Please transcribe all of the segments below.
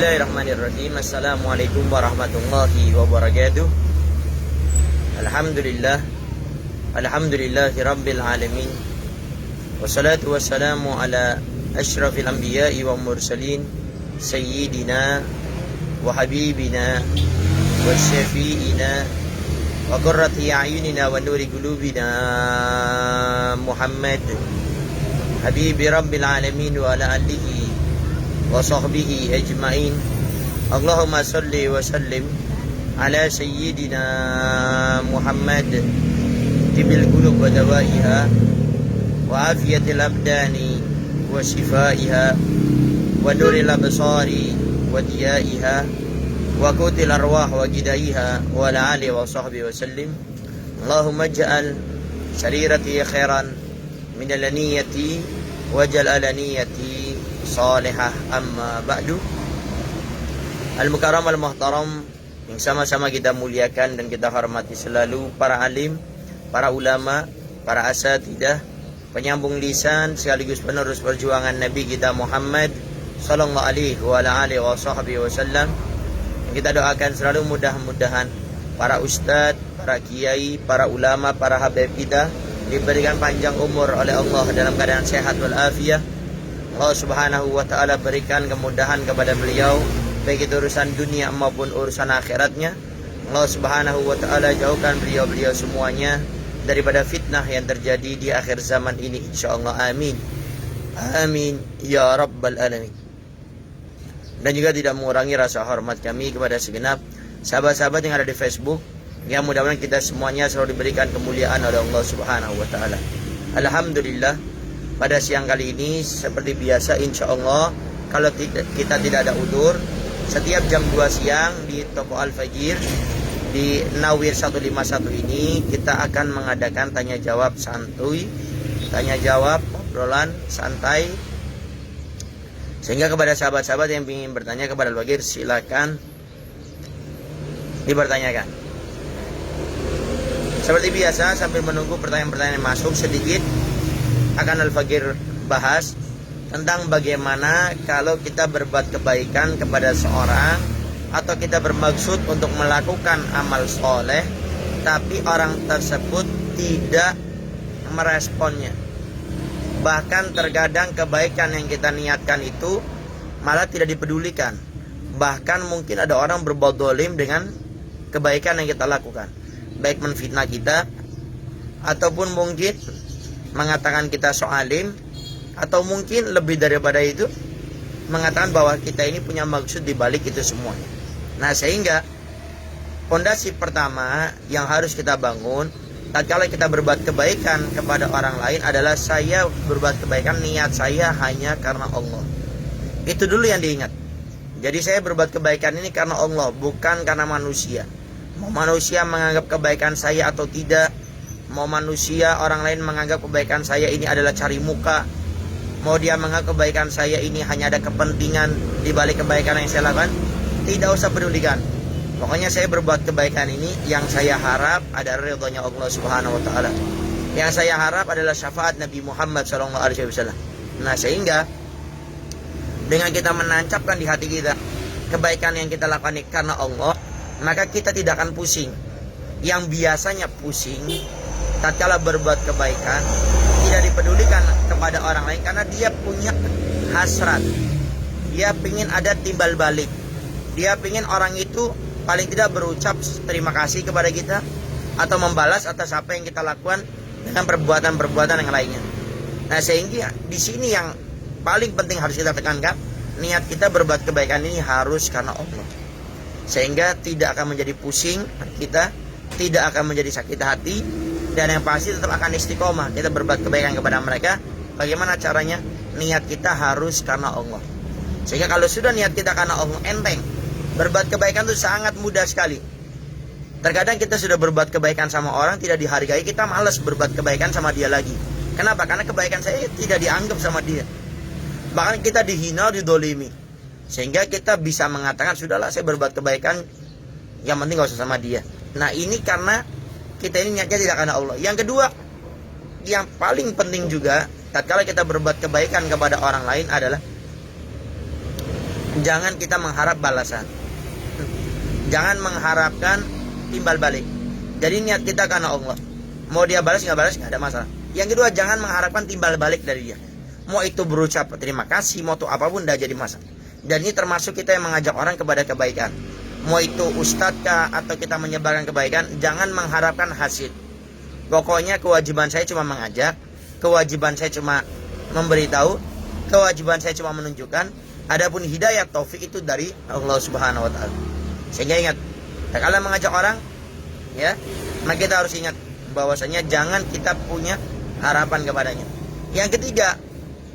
Bismillahirrahmanirrahim. Assalamualaikum warahmatullahi wabarakatuh. Alhamdulillah. Alhamdulillahi rabbil alamin. Wassalatu wassalamu ala asyrafil anbiya'i wa mursalin sayyidina wa habibina wa syafi'ina wa qurrati a'yunina wa nuri qulubina Muhammad habibi rabbil alamin wa ala alihi wa sahbihi ajma'in. Allahumma salli wa sallim ala sayyidina Muhammad tibil qulub wa dawaiha wa afiyatil abdani wa shifaiha wa nuril absari wa diyaiha wa qutil arwah wa gidaiha wa ala alihi wa sahbihi wa sallim. Allahumma ja'al sarirati khairan min alaniyati wajal alaniyati salihah, amma ba'du. Al-mukarram al-muhtaram yang sama-sama kita muliakan dan kita hormati selalu para alim, para ulama, para asatidah, penyambung lisan sekaligus penerus perjuangan Nabi kita Muhammad sallallahu alaihi wa alihi wasallam. Kita doakan selalu mudah-mudahan para ustadz, para kiai, para ulama, para habib kita diberikan panjang umur oleh Allah dalam keadaan sehat walafiat. Allah subhanahu wa ta'ala berikan kemudahan kepada beliau, baik itu urusan dunia maupun urusan akhiratnya. Allah subhanahu wa ta'ala jauhkan beliau-beliau semuanya daripada fitnah yang terjadi di akhir zaman ini, insyaallah. Amin. Amin ya rabbal alamin. Dan juga tidak mengurangi rasa hormat kami kepada segenap sahabat-sahabat yang ada di Facebook, yang mudah-mudahan kita semuanya selalu diberikan kemuliaan oleh Allah subhanahu wa ta'ala. Alhamdulillah, pada siang kali ini seperti biasa insyaallah, kalau kita tidak ada udur, setiap jam 2 siang di Toko Al-Fajir di Nawir 151 ini kita akan mengadakan tanya jawab santuy, tanya jawab obrolan santai, sehingga kepada sahabat-sahabat yang ingin bertanya kepada Al-Fajir silakan dipertanyakan. Seperti biasa, sambil menunggu pertanyaan-pertanyaan masuk, sedikit akan Al-Fajir bahas tentang bagaimana kalau kita berbuat kebaikan kepada seorang atau kita bermaksud untuk melakukan amal soleh tapi orang tersebut tidak meresponnya. Bahkan terkadang kebaikan yang kita niatkan itu malah tidak dipedulikan. Bahkan mungkin ada orang berbuat dolim dengan kebaikan yang kita lakukan, baik menfitnah kita ataupun mungkin mengatakan kita soalim, atau mungkin lebih daripada itu mengatakan bahwa kita ini punya maksud di balik itu semuanya. Nah, sehingga fondasi pertama yang harus kita bangun tatkala kita berbuat kebaikan kepada orang lain adalah saya berbuat kebaikan, niat saya hanya karena Allah. Itu dulu yang diingat. Jadi saya berbuat kebaikan ini karena Allah, bukan karena manusia. Mau manusia menganggap kebaikan saya atau tidak, mau manusia orang lain menganggap kebaikan saya ini adalah cari muka, mau dia menganggap kebaikan saya ini hanya ada kepentingan di balik kebaikan yang saya lakukan, tidak usah pedulikan. Pokoknya saya berbuat kebaikan ini yang saya harap adalah ridhonya Allah subhanahu wa ta'ala. Yang saya harap adalah syafaat Nabi Muhammad sallallahu alaihi wasallam. Nah, sehingga dengan kita menancapkan di hati kita kebaikan yang kita lakukan ini karena Allah, maka kita tidak akan pusing. Yang biasanya pusing tatkala berbuat kebaikan tidak dipedulikan kepada orang lain karena dia punya hasrat, dia ingin ada timbal balik, dia ingin orang itu paling tidak berucap terima kasih kepada kita atau membalas atas apa yang kita lakukan dengan perbuatan-perbuatan yang lainnya. Nah, sehingga di sini yang paling penting harus kita tekankan, niat kita berbuat kebaikan ini harus karena Allah, sehingga tidak akan menjadi pusing kita, tidak akan menjadi sakit hati, dan yang pasti tetap akan istiqomah kita berbuat kebaikan kepada mereka. Bagaimana caranya? Niat kita harus karena Allah. Sehingga kalau sudah niat kita karena Allah, enteng. Berbuat kebaikan itu sangat mudah sekali. Terkadang kita sudah berbuat kebaikan sama orang tidak dihargai, kita malas berbuat kebaikan sama dia lagi. Kenapa? Karena kebaikan saya tidak dianggap sama dia. Bahkan kita dihina, didolimi. Sehingga kita bisa mengatakan, sudahlah saya berbuat kebaikan, yang penting gak usah sama dia. Nah, ini karena kita ini niatnya tidak karena Allah. Yang kedua, yang paling penting juga tatkala kita berbuat kebaikan kepada orang lain adalah Jangan kita mengharap balasan. Jangan mengharapkan timbal balik. Jadi niat kita karena Allah. Mau dia balas nggak ada masalah. Yang kedua, jangan mengharapkan timbal balik dari dia. Mau itu berucap terima kasih, mau itu apapun tidak jadi masalah. Dan ini termasuk kita yang mengajak orang kepada kebaikan. Mau itu ustadz kah atau kita menyebarkan kebaikan, jangan mengharapkan hasil. Pokoknya kewajiban saya cuma mengajak, kewajiban saya cuma memberitahu, kewajiban saya cuma menunjukkan. Adapun hidayah taufik itu dari Allah Subhanahu wa taala. Sehingga ingat, kalau mengajak orang, ya, maka kita harus ingat bahwasanya jangan kita punya harapan kepadanya. Yang ketiga,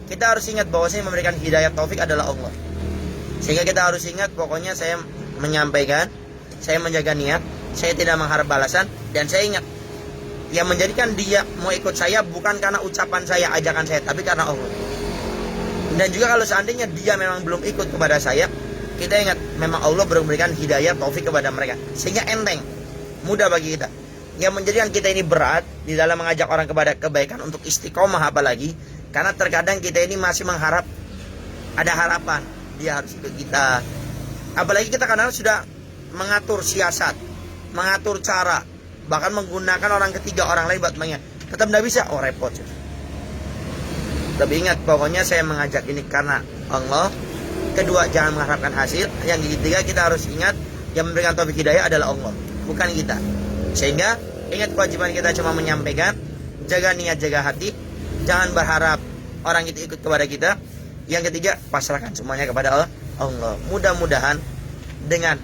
kita harus ingat bahwasanya memberikan hidayah taufik adalah Allah. Sehingga kita harus ingat, pokoknya saya menyampaikan, saya menjaga niat, saya tidak mengharap balasan, dan saya ingat yang menjadikan dia mau ikut saya bukan karena ucapan saya, ajakan saya, tapi karena Allah. Dan juga kalau seandainya dia memang belum ikut kepada saya, kita ingat memang Allah memberikan hidayah taufik kepada mereka, sehingga enteng, mudah bagi kita. Yang menjadikan kita ini berat di dalam mengajak orang kepada kebaikan untuk istiqomah, apalagi karena terkadang kita ini masih mengharap, ada harapan dia harus ikut kita. Apalagi kita kadang sudah mengatur siasat, mengatur cara, bahkan menggunakan orang ketiga, orang lain buat mengingat. Tetap tidak bisa, oh repot. Tapi ingat, pokoknya saya mengajak ini karena Allah. Kedua, jangan mengharapkan hasil. Yang ketiga, kita harus ingat yang memberikan taufik hidayah adalah Allah, bukan kita. Sehingga ingat kewajiban kita cuma menyampaikan, jaga niat, jaga hati, jangan berharap orang itu ikut kepada kita. Yang ketiga, pasrahkan semuanya kepada Allah. Mudah-mudahan dengan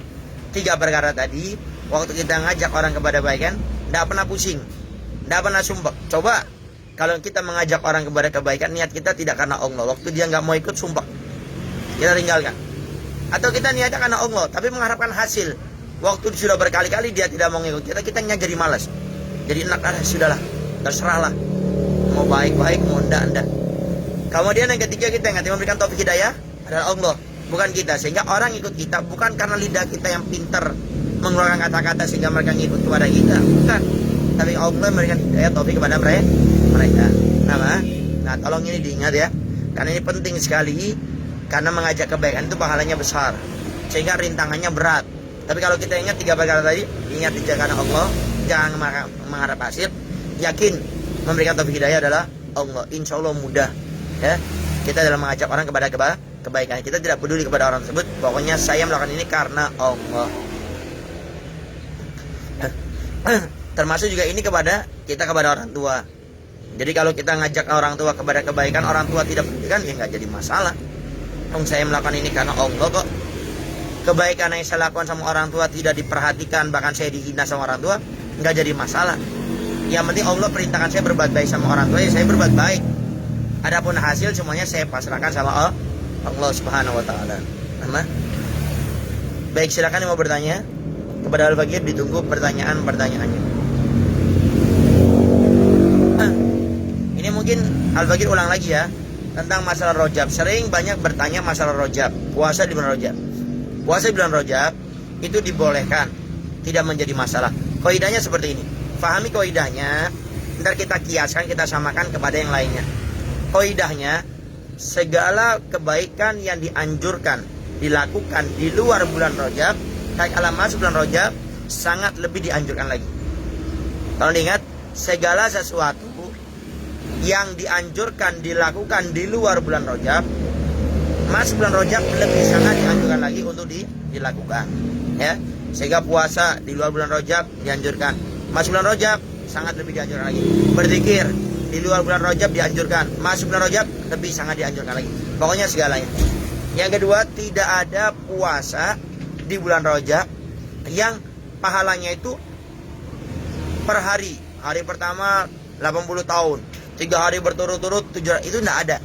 3 perkara tadi, waktu kita ngajak orang kepada kebaikan, tidak pernah pusing, tidak pernah sumpah. Coba kalau kita mengajak orang kepada kebaikan, niat kita tidak karena Allah. Waktu dia nggak mau ikut, sumpah, kita tinggalkan. Atau kita niatnya karena Allah, tapi mengharapkan hasil. Waktu sudah berkali-kali dia tidak mau ikut kita jadi malas. Jadi enak, sudahlah, terserahlah. Mau baik-baik, mau enggak. Kemudian yang ketiga, kita ingat yang memberikan taufik hidayah adalah Allah, bukan kita. Sehingga orang ikut kita bukan karena lidah kita yang pintar mengeluarkan kata-kata sehingga mereka ngikut kepada kita, bukan. Tapi Allah memberikan hidayah taufik kepada mereka. Nah, tolong ini diingat ya, karena ini penting sekali. Karena mengajak kebaikan itu pahalanya besar, sehingga rintangannya berat. Tapi kalau kita ingat 3 perkara tadi, ingat dijaga karena Allah, jangan mengharap hasil, yakin memberikan taufik hidayah adalah Allah. Insya Allah mudah ya kita dalam mengajak orang kepada kebaikan. Kita tidak peduli kepada orang tersebut, pokoknya saya melakukan ini karena Allah. Termasuk juga ini kepada orang tua. Jadi kalau kita ngajak orang tua kepada kebaikan, orang tua tidak pedulikan, ya nggak jadi masalah. Saya melakukan ini karena Allah kok. Kebaikan yang saya lakukan sama orang tua tidak diperhatikan, bahkan saya dihina sama orang tua, nggak jadi masalah. Yang penting Allah perintahkan saya berbuat baik sama orang tua, ya saya berbuat baik. Adapun hasil semuanya saya pasrahkan sama Allah Subhanahu wa taala. Baik, silakan yang mau bertanya kepada Al-Faqir, ditunggu pertanyaannya. Ini mungkin Al-Faqir ulang lagi ya tentang masalah Rajab. Sering banyak bertanya masalah Rajab, puasa di bulan Rajab. Puasa di bulan Rajab itu dibolehkan, tidak menjadi masalah. Kaidahnya seperti ini. Fahami kaidahnya, ntar kita kiaskan, kita samakan kepada yang lainnya. Kaidahnya, segala kebaikan yang dianjurkan dilakukan di luar bulan Rajab, kalau masuk bulan Rajab, sangat lebih dianjurkan lagi. Kalau diingat, segala sesuatu yang dianjurkan dilakukan di luar bulan Rajab, masuk bulan Rajab lebih sangat dianjurkan lagi untuk dilakukan. Ya, sehingga puasa di luar bulan Rajab dianjurkan, masuk bulan Rajab sangat lebih dianjurkan lagi. Berzikir di luar bulan Rajab dianjurkan, masuk bulan Rajab lebih sangat dianjurkan lagi. Pokoknya segalanya. Yang kedua, tidak ada puasa di bulan Rajab yang pahalanya itu per hari. Hari pertama 80 tahun, 3 hari berturut-turut 7, itu tidak ada.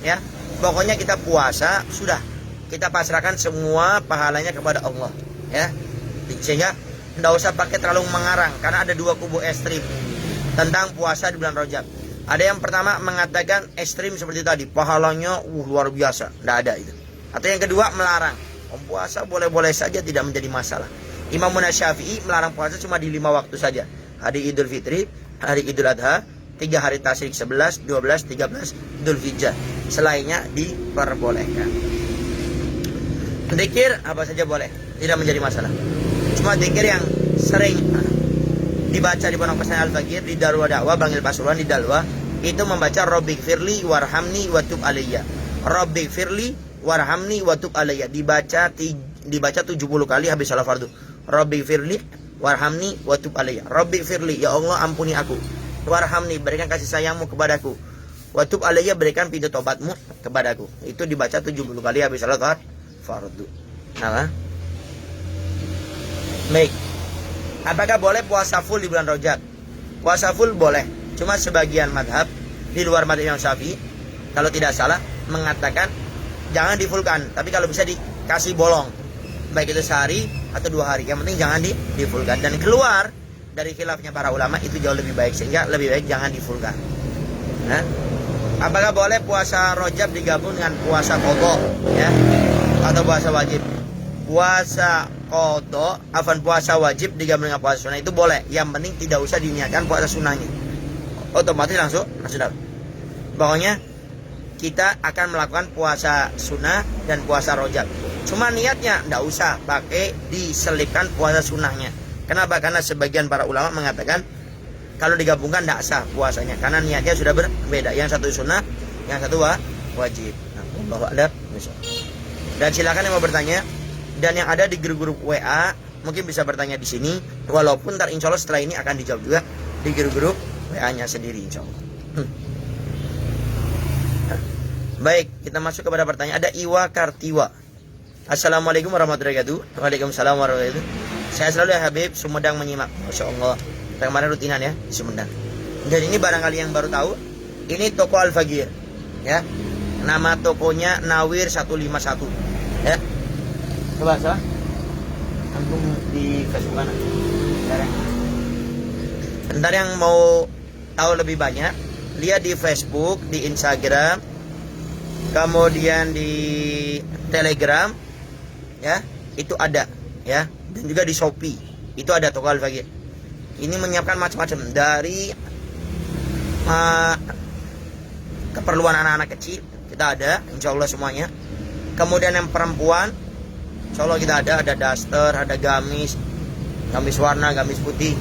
Ya, pokoknya kita puasa sudah, kita pasrahkan semua pahalanya kepada Allah. Ya, sehingga tidak usah pakai terlalu mengarang, karena ada 2 kubu ekstrim tentang puasa di bulan Rajab. Ada yang pertama mengatakan ekstrim seperti tadi, pahalanya luar biasa, tidak ada itu. Atau yang kedua melarang, puasa boleh-boleh saja, tidak menjadi masalah. Imam Syafi'i melarang puasa cuma di 5 waktu saja, hari Idul Fitri, hari Idul Adha, 3 hari Tasyrik, 11, 12, 13 Dzulhijjah. Selainnya diperbolehkan. Dzikir apa saja boleh, tidak menjadi masalah. Cuma dzikir yang sering dibaca di pondok pesantren Al-Faqir, di Darul Dakwah Bangil Pasuruan, di Dalwa, itu membaca Rabbighfirli warhamni watub alayya. Rabbighfirli warhamni watub alayya, dibaca 70 kali habis salat fardu. Rabbighfirli warhamni watub alayya. Rabbighfirli, ya Allah ampuni aku. Warhamni, berikan kasih sayangmu kepadaku. Watub alayya, berikan pintu tobatmu kepadaku. Itu dibaca 70 kali habis salat fardu. Nah, baik. Apakah boleh puasa full di bulan Rajab? Puasa full boleh. Cuma sebagian madhab di luar madhab Imam Syafi'i, kalau tidak salah, mengatakan jangan difulkan. Tapi kalau bisa dikasih bolong, baik itu sehari atau 2 hari. Yang penting jangan difulkan. Dan keluar dari khilafnya para ulama itu jauh lebih baik. Sehingga lebih baik jangan difulkan. Nah, apakah boleh puasa Rajab digabung dengan puasa qadha, ya, atau puasa wajib? Puasa qadha, puasa wajib digabung dengan puasa sunnah itu boleh. Yang penting tidak usah diniatkan puasa sunnahnya. Otomatis langsung dapat. Pokoknya kita akan melakukan puasa sunnah dan puasa Rajab. Cuma niatnya tidak usah pakai diselipkan puasa sunnahnya. Kenapa? Karena sebagian para ulama mengatakan kalau digabungkan tidak sah puasanya, karena niatnya sudah berbeda. Yang satu sunnah, yang satu wajib. Nah, Allah. Dan silakan yang mau bertanya. Dan yang ada di grup-grup WA mungkin bisa bertanya di sini. Walaupun ntar insya Allah setelah ini akan dijawab juga di grup-grup WA-nya sendiri insya Allah. Baik, kita masuk kepada pertanyaan. Ada Iwa Kartiwa. Assalamualaikum warahmatullahi wabarakatuh. Waalaikumsalam warahmatullahi wabarakatuh. Saya selalu ya Habib Sumedang menyimak. Masya Allah. Kita kemarin rutinan ya di Sumedang. Dan ini barangkali yang baru tahu, ini toko Al-Faqir, ya. Nama tokonya Nawir 151, ya. Coba salah. Antum di Facebook mana? Bentar yang mau tahu lebih banyak, lihat di Facebook, di Instagram, kemudian di Telegram, ya, itu ada, ya, dan juga di Shopee, itu ada toko Al-Faqir. Ini menyiapkan macam-macam dari keperluan anak-anak kecil, kita ada, insya Allah semuanya. Kemudian yang perempuan, insya Allah kita ada daster, ada gamis warna, gamis putih.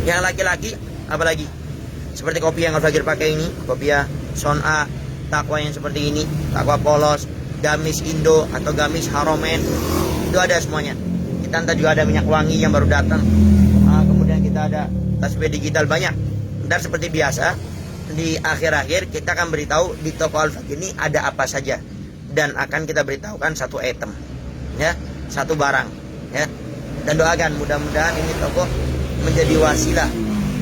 Yang laki-laki, apalagi seperti kopi yang Al-Faqir pakai ini, kopi ya Son'a, takwa yang seperti ini, takwa polos, gamis Indo atau gamis Haromen, itu ada semuanya. Kita ntar juga ada minyak wangi yang baru datang. Kemudian kita ada tasbih digital banyak. Dan seperti biasa di akhir-akhir kita akan beritahu di toko Al-Faqir ini ada apa saja, dan akan kita beritahukan satu item, ya, satu barang, ya. Dan doakan mudah-mudahan ini toko menjadi wasilah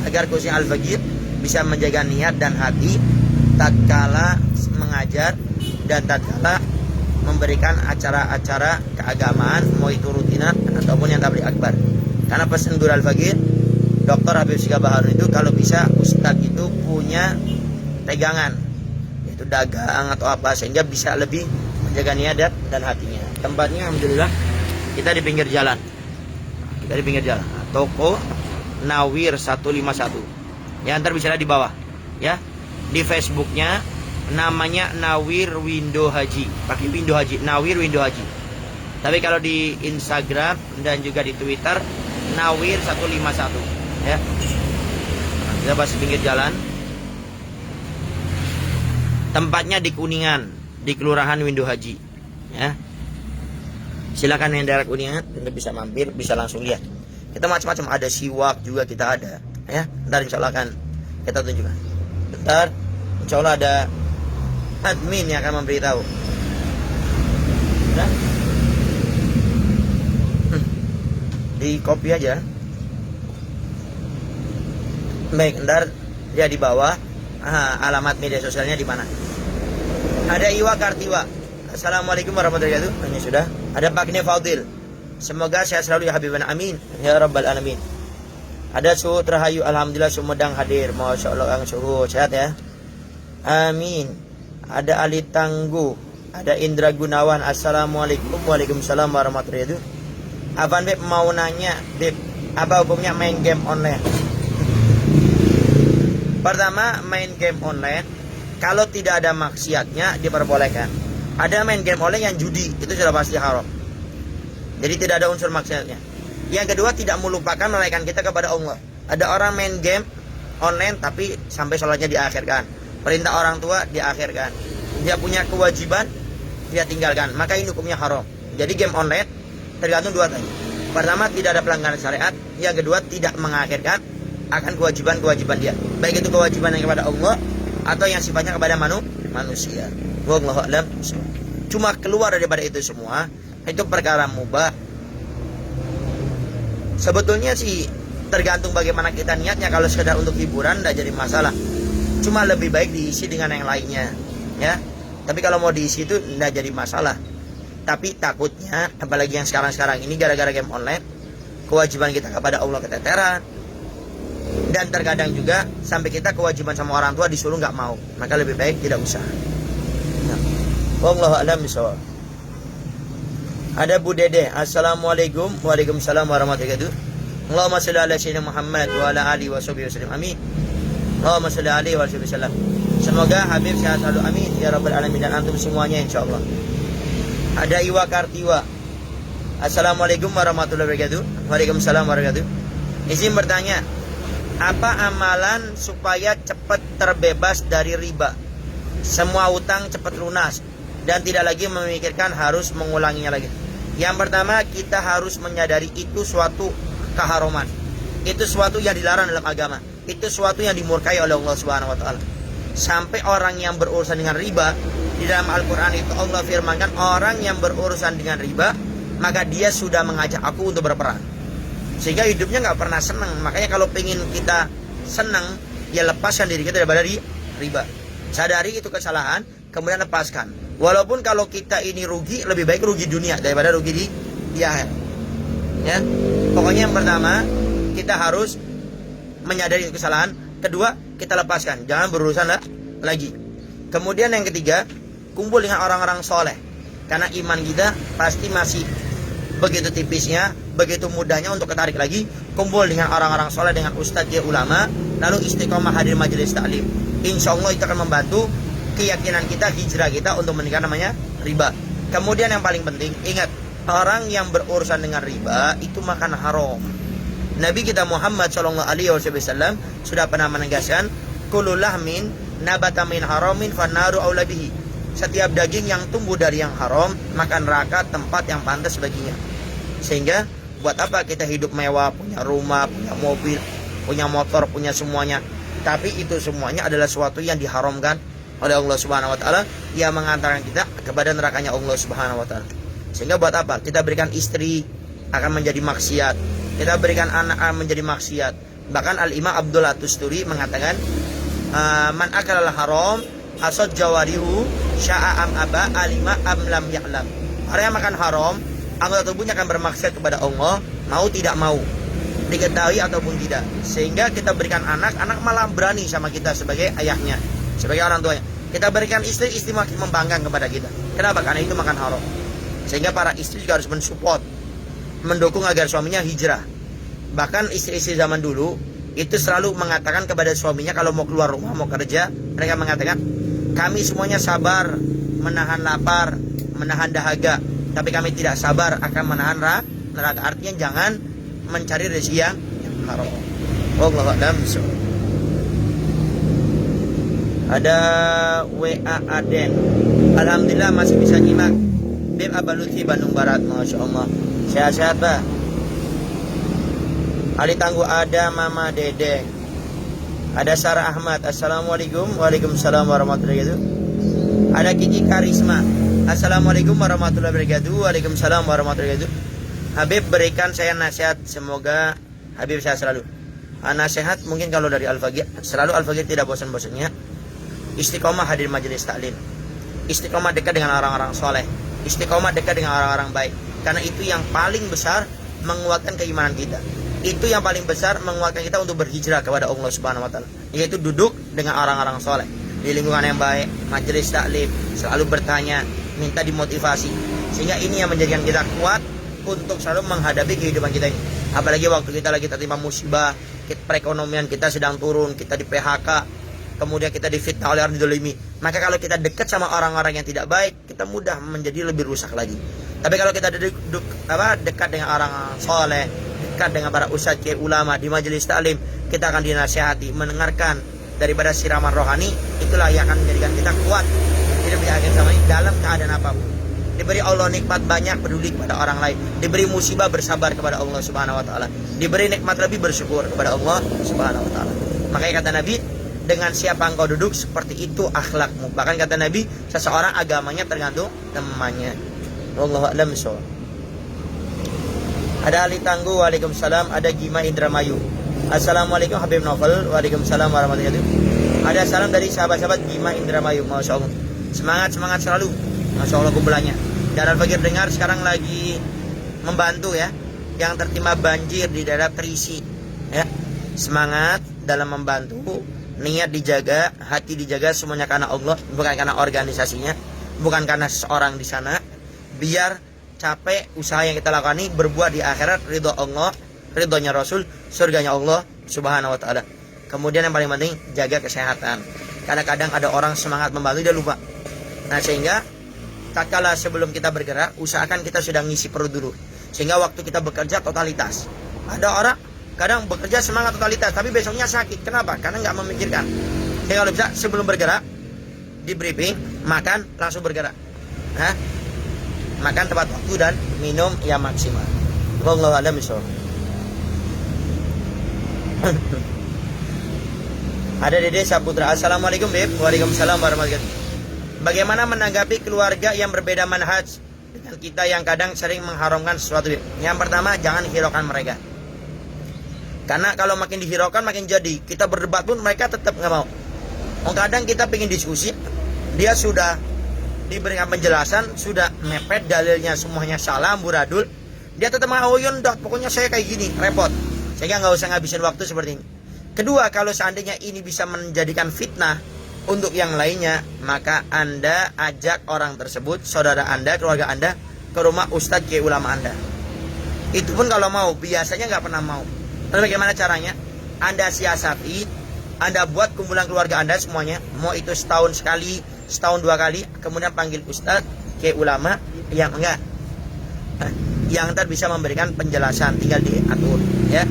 agar khususnya Al-Faqir bisa menjaga niat dan hati tatkala mengajar dan tatkala memberikan acara-acara keagamaan, mau itu rutinan ataupun yang tabligh akbar. Karena pesan Guru Al-Faqir Dr. Habib Syekh Baharun itu kalau bisa Ustadz itu punya pegangan, yaitu dagang atau apa, sehingga bisa lebih menjaga niat dan hatinya. Tempatnya alhamdulillah kita di pinggir jalan. Kita di pinggir jalan. Toko Nawir 151. Ya, ntar bisa di bawah, ya. Di Facebooknya namanya Nawir Window Haji. Pakai Window Haji, Nawir Window Haji. Tapi kalau di Instagram dan juga di Twitter Nawir 151, ya. Nah, kita pas pinggir jalan. Tempatnya di Kuningan, di Kelurahan Window Haji, ya. Silakan yang daerah Kuningan bisa mampir, bisa langsung lihat. Kita macam-macam, ada siwak juga kita ada, ya. Ntar insya Allah akan kita tunjukkan. Ntar insya Allah ada admin yang akan memberitahu. Nah, di copy aja. Baik, ntar dia di bawah. Alamat media sosialnya di mana? Ada Iwa Kartiwa. Assalamualaikum warahmatullahi wabarakatuh. Ini sudah. Ada Pak Faudil. Semoga sehat selalu ya Habibana, amin ya rabbal alamin. Ada Suhu Rahayu, alhamdulillah Sumedang hadir. Masya Allah Kang Suhu, sehat ya, amin. Ada Ali Tangguh, ada Indra Gunawan. Assalamualaikum. Waalaikumsalam warahmatullahi wabarakatuh. Abang Beb mau nanya, Beb, apa hukumnya main game online? Pertama, main game online kalau tidak ada maksiatnya diperbolehkan. Ada main game online yang judi, itu sudah pasti haram. Jadi tidak ada unsur maksiatnya. Yang kedua, tidak melupakan menaikkan kita kepada Allah. Ada orang main game online tapi sampai sholatnya diakhirkan, perintah orang tua diakhirkan, dia punya kewajiban dia tinggalkan, maka ini hukumnya haram. Jadi game online tergantung dua tadi. Pertama, tidak ada pelanggaran syariat. Yang kedua, tidak mengakhirkan akan kewajiban-kewajiban dia, baik itu kewajiban yang kepada Allah atau yang sifatnya kepada manusia. Wallahu a'lam. Cuma keluar daripada itu semua, itu perkara mubah. Sebetulnya sih tergantung bagaimana kita niatnya. Kalau sekedar untuk hiburan tidak jadi masalah, cuma lebih baik diisi dengan yang lainnya, ya. Tapi kalau mau diisi itu tidak jadi masalah. Tapi takutnya, apalagi yang sekarang ini gara-gara game online, kewajiban kita kepada Allah keteteran. Dan terkadang juga sampai kita kewajiban sama orang tua disuruh nggak mau, maka lebih baik tidak usah. Nah, wallahu a'lam bishawab. Ada Bu Dede, assalamualaikum. Waalaikumsalam warahmatullahi wabarakatuh. Allahumma shalli ala sayyidina Muhammad wa ala alihi washabihi wasallam. Amin. Allahumma shalli alaihi wasallam. Semoga Habib sehat selalu, amin ya rabbal alamin, dan antum semuanya insyaallah. Ada Iwa Kartiwa, assalamualaikum warahmatullahi wabarakatuh. Waalaikumsalam warahmatullahi wabarakatuh. Izin bertanya, apa amalan supaya cepat terbebas dari riba, semua utang cepat lunas, dan tidak lagi memikirkan harus mengulanginya lagi? Yang pertama, kita harus menyadari itu suatu keharuman, itu suatu yang dilarang dalam agama, itu suatu yang dimurkai oleh Allah Subhanahu wa taala. Sampai orang yang berurusan dengan riba, di dalam Al-Qur'an itu Allah firmankan, orang yang berurusan dengan riba, maka dia sudah mengajak aku untuk berperang. Sehingga hidupnya nggak pernah senang. Makanya kalau pengen kita senang, ya lepaskan diri kita daripada riba. Sadari itu kesalahan, kemudian lepaskan. Walaupun kalau kita ini rugi, lebih baik rugi dunia daripada rugi di akhir. Ya, pokoknya yang pertama, kita harus menyadari kesalahan. Kedua, kita lepaskan, jangan berurusan lagi. Kemudian yang ketiga, kumpul dengan orang-orang soleh. Karena iman kita pasti masih begitu tipisnya, begitu mudahnya untuk ketarik lagi. Kumpul dengan orang-orang soleh, dengan ustadz, ya ulama, lalu istiqomah hadir majelis taklim. Insya Allah itu akan membantu keyakinan kita, hijrah kita untuk meninggalkan namanya riba. Kemudian yang paling penting, ingat, orang yang berurusan dengan riba itu makan haram. Nabi kita Muhammad SAW sudah pernah menegaskan, kullu lahmin nabata min haramin fannaru aula bihi. Setiap daging yang tumbuh dari yang haram, maka neraka tempat yang pantas baginya. Sehingga buat apa kita hidup mewah, punya rumah, punya mobil, punya motor, punya semuanya, tapi itu semuanya adalah sesuatu yang diharamkan oleh Allah Subhanahu wa taala, yang mengantarkan kita kepada nerakanya Allah Subhanahu wa taala. Sehingga buat apa kita berikan istri akan menjadi maksiat, kita berikan anak menjadi maksiat. Bahkan Al-Imam Abdul Atusturi mengatakan, man akal haram asad jawarihu sya'a am aba alima am lam ya'lam. Orang yang makan haram, anggota tubuhnya akan bermaksiat kepada Allah, mau tidak mau, diketahui ataupun tidak. Sehingga kita berikan anak malah berani sama kita sebagai ayahnya, sebagai orang tuanya. Kita berikan istri makin membanggakan kepada kita. Kenapa? Karena itu makan haram. Sehingga para istri juga harus mensupport, mendukung agar suaminya hijrah. Bahkan istri-istri zaman dulu itu selalu mengatakan kepada suaminya kalau mau keluar rumah, mau kerja, mereka mengatakan, kami semuanya sabar menahan lapar, menahan dahaga, tapi kami tidak sabar akan menahan neraka. Artinya jangan mencari rezeki yang haram. Wallahu a'lam bishawab. Ada WA Aden, alhamdulillah masih bisa nyimak. Bim Abaluti Bandung Barat, masya Allah, sehat-sehat Pak. Ali Tangguh, ada Mama Dede, ada Sarah Ahmad, assalamualaikum. Waalaikumsalam warahmatullahi wabarakatuh. Ada Kiki Karisma, assalamualaikum warahmatullahi wabarakatuh. Waalaikumsalam warahmatullahi wabarakatuh. Habib berikan saya nasihat, semoga Habib sehat selalu. Nasihat mungkin kalau dari Al-Faqih, selalu Al-Faqih tidak bosan-bosannya istiqomah hadir majelis taklim, istiqomah dekat dengan orang-orang soleh, istiqomah dekat dengan orang-orang baik. Karena itu yang paling besar menguatkan keimanan kita. Itu yang paling besar menguatkan kita untuk berhijrah kepada Allah Subhanahu wa taala, yaitu duduk dengan orang-orang soleh di lingkungan yang baik, majelis taklim, selalu bertanya, minta dimotivasi. Sehingga ini yang menjadikan kita kuat untuk selalu menghadapi kehidupan kita ini. Apalagi waktu kita lagi tertimpa musibah, perekonomian kita sedang turun, kita di PHK, kemudian kita difitnah oleh orang dizalimi. Maka kalau kita dekat sama orang-orang yang tidak baik, kita mudah menjadi lebih rusak lagi. Tapi kalau kita dekat dengan orang soleh, dekat dengan para ustadz, kiai, ulama di majelis taklim, kita akan dinasihati, mendengarkan daripada siraman rohani, itulah yang akan menjadikan kita kuat hidup di akhir zaman ini dalam keadaan apapun. Diberi Allah nikmat banyak, peduli kepada orang lain. Diberi musibah, bersabar kepada Allah Subhanahu wa taala. Diberi nikmat lebih, bersyukur kepada Allah Subhanahu wa taala. Makanya kata Nabi, dengan siapa engkau duduk, seperti itu akhlakmu. Bahkan kata Nabi, seseorang agamanya tergantung temannya. Wallahu a'lam bishawab. Ada Ali Tangguh, waalaikumsalam. Ada Gima Indramayu, assalamualaikum Habib Novel, waalaikumsalam warahmatullahi wabarakatuh. Ada salam dari sahabat-sahabat Gima Indramayu, masya Allah. Semangat selalu, masya Allah kumpulannya. Dan Al-Fakir dengar sekarang lagi membantu ya, yang tertimpa banjir di daerah Terisi ya. Semangat dalam membantu, niat dijaga, hati dijaga, semuanya karena Allah, bukan karena organisasinya, bukan karena seseorang di sana. Biar capek usaha yang kita lakukan ini berbuah di akhirat ridho Allah, ridhonya Rasul, surganya Allah Subhanahu wa taala. Kemudian yang paling penting, jaga kesehatan. Kadang-kadang ada orang semangat membantu dia lupa. Nah, sehingga tatkala sebelum kita bergerak, usahakan kita sudah ngisi perut dulu. Sehingga waktu kita bekerja totalitas. Ada orang kadang bekerja semangat totalitas, tapi besoknya sakit. Kenapa? Karena nggak memikirkan. Jadi kalau bisa sebelum bergerak, di briefing, makan, langsung bergerak. Nah, makan tepat waktu dan minum yang maksimal. Wallahu a'lam bishawab. Ada Dede Saputra, assalamualaikum Beb. Waalaikumsalam warahmatullahi wabarakatuh. Bagaimana menanggapi keluarga yang berbeda manhaj dengan kita yang kadang sering mengharamkan sesuatu, Beb? Yang pertama, jangan hiraukan mereka. Karena kalau makin dihiraukan makin jadi. Kita berdebat pun mereka tetap nggak mau. Kadang kita pengen diskusi, dia sudah diberikan penjelasan, sudah mepet dalilnya semuanya salah, amburadul, dia tetap mau, dah pokoknya saya kayak gini, repot. Sehingga nggak usah ngabisin waktu seperti ini. Kedua, kalau seandainya ini bisa menjadikan fitnah untuk yang lainnya, maka Anda ajak orang tersebut, saudara Anda, keluarga Anda, ke rumah ustadz kiai ulama Anda. Itu pun kalau mau, biasanya nggak pernah mau. Tapi bagaimana caranya? Anda siasati, Anda buat kumpulan keluarga Anda semuanya, mau itu setahun sekali, setahun 2 kali, kemudian panggil ustadz kiai ulama yang enggak, yang ntar bisa memberikan penjelasan, tinggal diatur ya.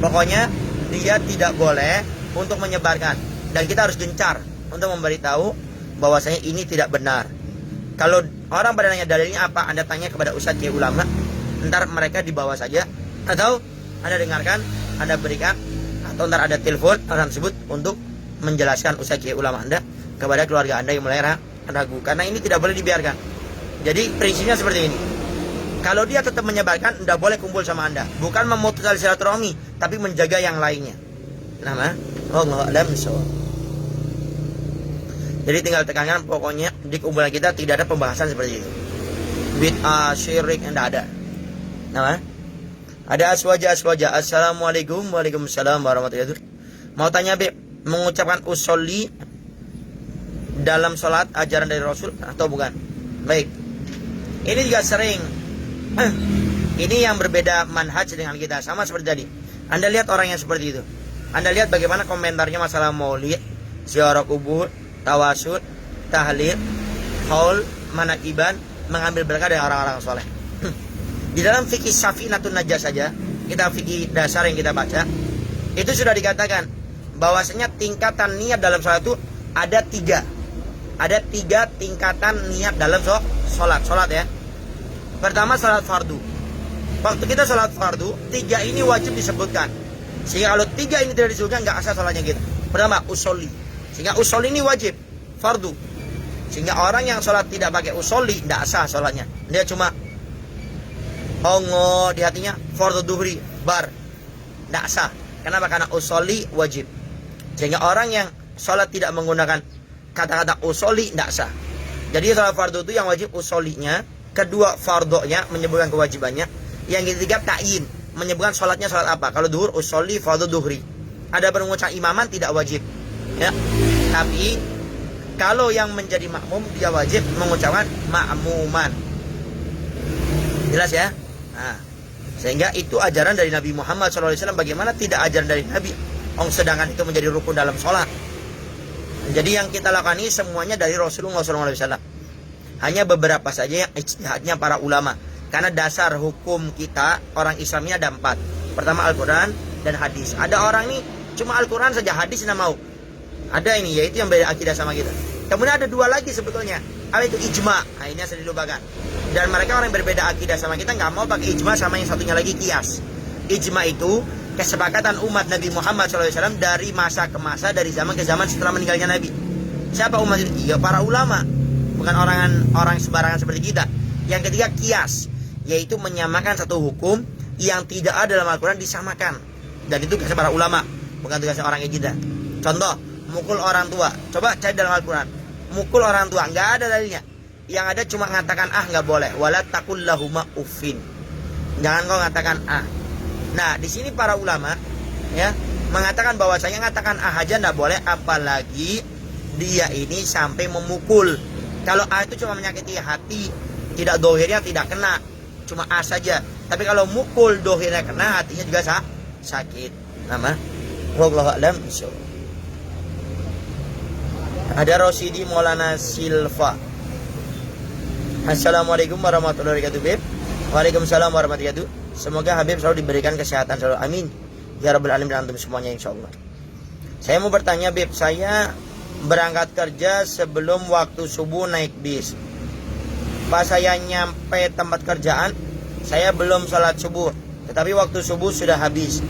Pokoknya dia tidak boleh untuk menyebarkan, dan kita harus gencar untuk memberitahu bahwasanya ini tidak benar. Kalau orang pada nanya dalilnya apa, Anda tanya kepada ustadz kiai ulama, ntar mereka dibawa saja, atau Anda dengarkan, Anda berikan, atau ntar ada telepon orang tersebut untuk menjelaskan ustadz kiai ulama Anda kepada keluarga Anda yang mulai ragu. Karena ini tidak boleh dibiarkan. Jadi prinsipnya seperti ini. Kalau dia tetap menyebarkan, tidak boleh kumpul sama Anda. Bukan memutus silaturahmi, tapi menjaga yang lainnya. Nama Allah a'lam bishawab. Jadi tinggal tekankan, pokoknya di kumpulan kita tidak ada pembahasan seperti itu. Bid'ah, syirik, tidak ada. Nama? Ada aswaja. Assalamualaikum, waalaikumsalam warahmatullahi wabarakatuh. Mau tanya Beb, mengucapkan usolli dalam sholat ajaran dari Rasul atau bukan? Baik. Ini juga sering. Ini yang berbeda manhaj dengan kita, sama seperti tadi. Anda lihat orang yang seperti itu, Anda lihat bagaimana komentarnya masalah maulid, ziarah kubur, tawasul, tahlil, haul, manakiban, mengambil berkah dari orang-orang soleh. Di dalam fikih Safinatun Najah saja, kita fikih dasar yang kita baca, itu sudah dikatakan bahwasanya tingkatan niat dalam sholat itu ada 3. Ada 3 tingkatan niat dalam sholat ya. Pertama, sholat fardu. Waktu kita sholat fardu, 3 ini wajib disebutkan. Sehingga kalau 3 ini tidak disebutkan, nggak asal sholatnya kita. Pertama, usolli. Sehingga usolli ini wajib, fardu. Sehingga orang yang sholat tidak pakai usolli, nggak asal sholatnya. Dia cuma hongo di hatinya, fardu duhri, bar, nggak sah. Kenapa? Karena usolli wajib. Sehingga orang yang sholat tidak menggunakan kata-kata usolli, nggak sah. Jadi sholat fardu itu yang wajib usollinya. Kedua, fardonya menyebutkan kewajibannya. Yang ketiga, ta'yin, menyebutkan sholatnya sholat apa. Kalau duhur, usolli fardu duhri. Ada mengucap imaman tidak wajib ya. Tapi kalau yang menjadi makmum, dia wajib mengucapkan ma'muman. Jelas ya? Nah, sehingga itu ajaran dari Nabi Muhammad SAW. Bagaimana tidak ajaran dari Nabi? Sedangkan itu menjadi rukun dalam sholat. Jadi yang kita lakukan ini semuanya dari Rasulullah SAW. Hanya beberapa saja yang ijtihadnya para ulama. Karena dasar hukum kita orang Islamnya ada 4. Pertama Al-Quran dan hadis. Ada orang nih cuma Al-Quran saja, hadis tidak mau. Ada ini, yaitu yang beda akidah sama kita. Kemudian ada 2 lagi sebetulnya. Apa itu ijma? Nah, ini yang dilupakan. Dan mereka orang yang berbeda akidah sama kita nggak mau pakai ijma, sama yang satunya lagi kias. Ijma itu kesepakatan umat Nabi Muhammad SAW dari masa ke masa, dari zaman ke zaman setelah meninggalnya Nabi. Siapa umat itu? Ya para ulama, bukan orang sembarangan seperti kita. Yang ketiga kias, yaitu menyamakan satu hukum yang tidak ada dalam Al-Quran disamakan. Dan itu tugasnya para ulama, bukan tugasnya orang kita. Contoh, mukul orang tua. Coba cari dalam Al-Quran. Mukul orang tua, nggak ada dalilnya. Yang ada cuma mengatakan nggak boleh. Wala taqul lahuma uffin. Jangan kau mengatakan Nah, di sini para ulama ya mengatakan bahwasanya mengatakan aja nggak boleh, apalagi dia ini sampai memukul. Kalau itu cuma menyakiti hati, tidak dohirnya tidak kena, cuma saja. Tapi kalau mukul dohirnya kena, hatinya juga sakit. Nama wallahu a'lam bishawab. Ada Rosidi Maulana Silva. Assalamualaikum warahmatullahi wabarakatuh, Beb. Waalaikumsalam warahmatullahi wabarakatuh. Semoga Habib selalu diberikan kesehatan selalu. Amin. Ya Rabbal Alamin dan antum semuanya insyaallah. Saya mau bertanya, Beb. Saya berangkat kerja sebelum waktu subuh naik bis. Pas saya nyampe tempat kerjaan, saya belum sholat subuh. Tetapi waktu subuh sudah habis.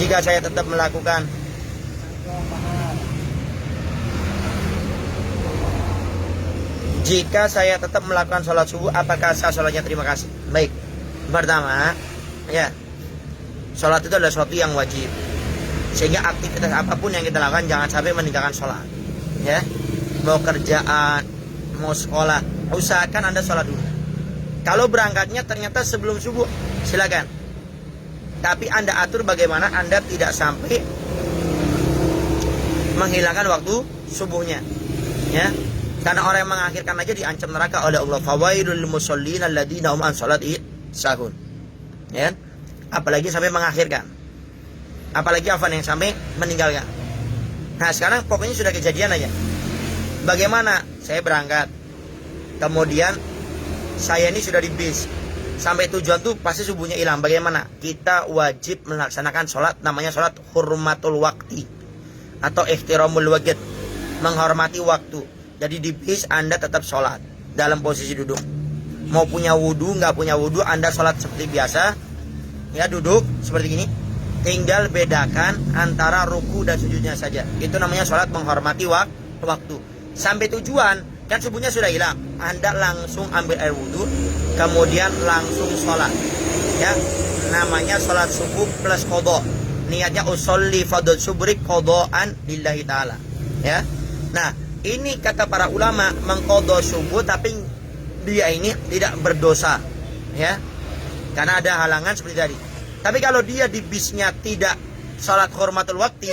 Jika saya tetap melakukan sholat subuh, apakah sah sholatnya? Terima kasih. Baik. Pertama, ya, sholat itu adalah sesuatu yang wajib. Sehingga aktivitas apapun yang kita lakukan jangan sampai meninggalkan sholat. Ya, mau kerjaan, mau sekolah, usahakan Anda sholat dulu. Kalau berangkatnya ternyata sebelum subuh, silakan. Tapi Anda atur bagaimana Anda tidak sampai menghilangkan waktu subuhnya. Ya. Karena orang yang mengakhirkan aja diancam neraka oleh Allah. Fawailul lil musallin alladzina hum an sholati sahun. Ya. Apalagi sampai mengakhirkan. Apalagi yang sampai meninggalkan. Nah, sekarang pokoknya sudah kejadian aja. Bagaimana? Saya berangkat. Kemudian saya ini sudah di bis. Sampai tujuan tuh pasti subuhnya hilang. Bagaimana? Kita wajib melaksanakan sholat, namanya sholat hurmatul waqti atau ihtiramul waqt, menghormati waktu. Jadi di bis Anda tetap sholat dalam posisi duduk. Mau punya wudhu, nggak punya wudhu, Anda sholat seperti biasa. Ya, duduk seperti ini. Tinggal bedakan antara ruku dan sujudnya saja. Itu namanya sholat menghormati waktu. Sampai tujuan, kan subuhnya sudah hilang. Anda langsung ambil air wudhu, kemudian langsung sholat. Ya, namanya sholat subuh plus qadha. Niatnya usolli fadl subri qadhaan lillahi ta'ala. Ya, nah, ini kata para ulama mengqadha subuh tapi dia ini tidak berdosa, ya, karena ada halangan seperti tadi. Tapi kalau dia di bisnya tidak sholat hormatul waktu,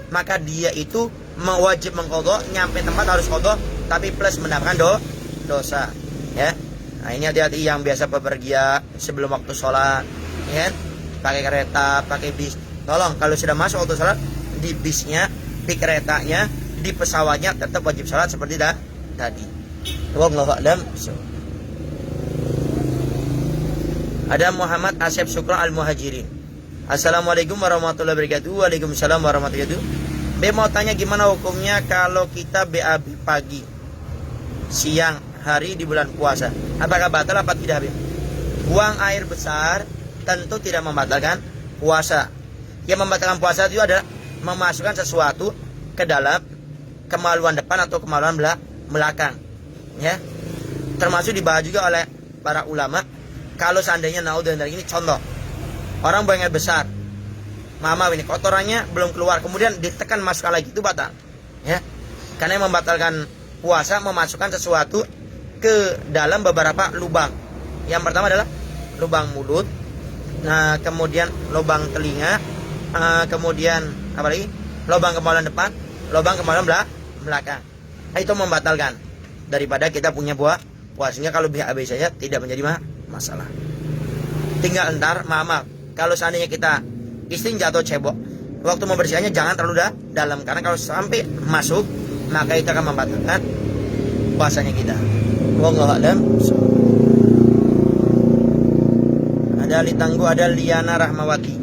maka dia itu wajib mengqadha, nyampe tempat harus qadha, tapi plus mendapatkan dosa, ya. Nah, ini hati-hati yang biasa bepergian sebelum waktu sholat, ya, pakai kereta, pakai bis. Tolong kalau sudah masuk waktu sholat, di bisnya, di keretanya, di pesawatnya tetap wajib sholat seperti tadi. Wallahu a'lam. Ada Muhammad Asep Sukron Al-Muhajirin. Assalamualaikum warahmatullahi wabarakatuh. Waalaikumsalam warahmatullahi wabarakatuh. B mau tanya gimana hukumnya kalau kita BAB pagi, siang, hari di bulan puasa. Apakah batal apa tidak, Habib? Buang air besar tentu tidak membatalkan puasa. Yang membatalkan puasa itu adalah memasukkan sesuatu ke dalam kemaluan depan atau kemaluan belakang. Ya. Termasuk dibahas juga oleh para ulama. Kalau seandainya naudzubillah ini contoh. Orang buang air besar. Mama ini kotorannya belum keluar, kemudian ditekan masukkan lagi, itu batal. Ya. Karena yang membatalkan puasa memasukkan sesuatu ke dalam beberapa lubang. Yang pertama adalah lubang mulut, nah, kemudian lubang telinga, kemudian apa lagi? Lubang kemaluan depan, lubang kemaluan belakang. Nah, itu membatalkan daripada kita punya puasanya. Kalau BAB saja tidak menjadi masalah. Tinggal entar maaf, kalau seandainya kita istinja atau cebok, waktu membersihkannya jangan terlalu dalam, karena kalau sampai masuk maka itu akan membatalkan puasanya kita. Wallahu a'lam. Ada Ali Tangguh, ada Liana Rahmawati.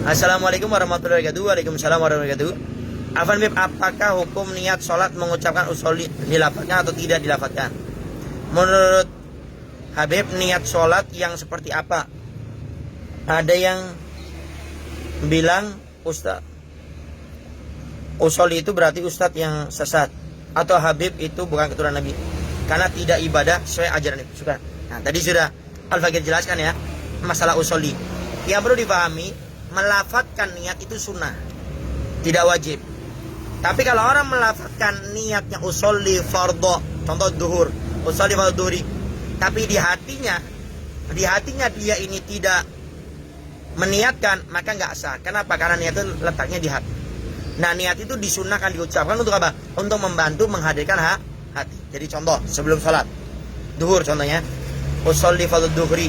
Assalamualaikum warahmatullahi wabarakatuh. Waalaikumsalam warahmatullahi wabarakatuh. Afan Bib, apakah hukum niat sholat mengucapkan usolli dilafadzkan atau tidak dilafadzkan? Menurut Habib, niat sholat yang seperti apa? Ada yang bilang Ustaz usolli itu berarti Ustadz yang sesat, atau Habib itu bukan keturunan Nabi karena tidak ibadah sesuai ajaran Nabi. Sudah. Nah, tadi sudah Al-Fakir jelaskan ya masalah usolli. Yang perlu dipahami, melafadzkan niat itu sunnah, tidak wajib. Tapi kalau orang melafadzkan niatnya usolli fardhu, contoh duhur, usolli fardhu duhri, tapi di hatinya dia ini tidak meniatkan, maka nggak sah. Kenapa? Karena niat itu letaknya di hati. Nah, niat itu disunnahkan diucapkan untuk apa? Untuk membantu menghadirkan hati. Jadi contoh sebelum sholat duhur, contohnya usolli fardhu duhri.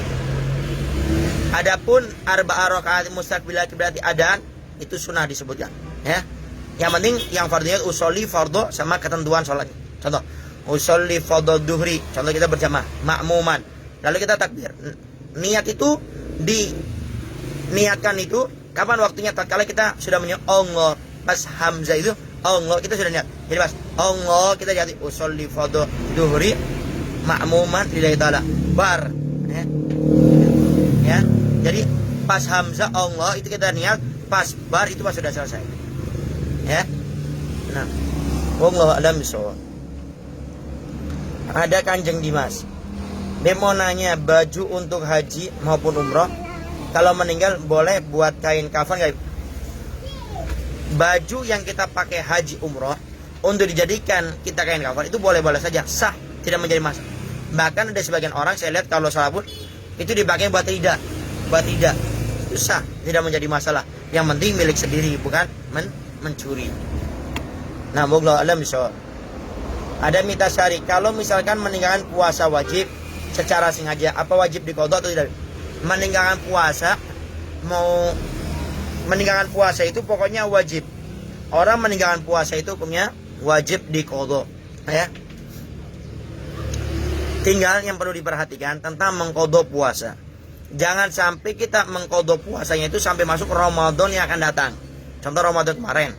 Adapun arba'a rakaat mustaqbilah berarti adan, itu sunnah disebutkan ya. Yang penting yang fardhunya usolli fardhu sama ketentuan sholatnya. Contoh usolli fardhu duhri, contoh kita berjamaah makmuman, lalu kita takbir. Niat itu diniatkan itu kapan waktunya? Tatkala kita sudah menyebut Allah, pas hamzah itu Allah, kita sudah niat. Jadi pas Allah kita jadi usolli fardhu duhri makmuman lillahi ta'ala bar ya. Ya. Jadi pas hamzah Allah itu kita niat, pas bar itu pas sudah selesai. Ya. Nah, wallahu a'lam bishawab. Ada Kanjeng Dimas. Dia mau nanya, baju untuk haji maupun umroh kalau meninggal boleh buat kain kafan enggak? Baju yang kita pakai haji umroh untuk dijadikan kita kain kafan itu boleh-boleh saja, sah, tidak menjadi masalah. Bahkan ada sebagian orang saya lihat kalau salabut itu dipakai buat tidak itu sah, tidak menjadi masalah. Yang penting milik sendiri, bukan mencuri. Nah, wallahu a'lam bishawab. Ada Mita Syari, kalau misalkan meninggalkan puasa wajib secara sengaja, apa wajib diqadha atau tidak? Meninggalkan puasa itu pokoknya wajib. Orang meninggalkan puasa itu hukumnya wajib diqadha ya. Tinggal yang perlu diperhatikan tentang mengqadha puasa. Jangan sampai kita mengqadha puasanya itu sampai masuk Ramadan yang akan datang. Contoh Ramadan kemarin,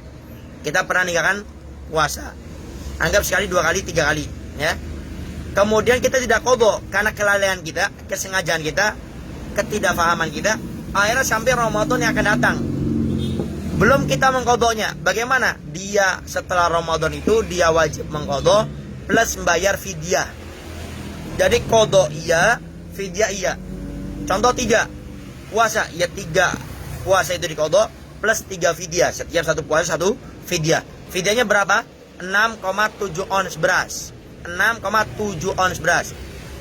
kita pernah meninggalkan puasa. Anggap sekali, 2 kali, 3 kali, ya. Kemudian kita tidak qadha karena kelalaian kita, kesengajaan kita, ketidakfahaman kita, akhirnya sampai Ramadan yang akan datang. Belum kita mengqadhanya. Bagaimana? Dia setelah Ramadan itu dia wajib mengqadha plus membayar fidyah. Jadi qadha iya, fidyah iya. Contoh 3 puasa, ya 3 puasa itu diqadha plus 3 fidyah. Setiap satu puasa 1 fidyah. Fidyahnya berapa? 6,7 ons beras. 6,7 ons beras.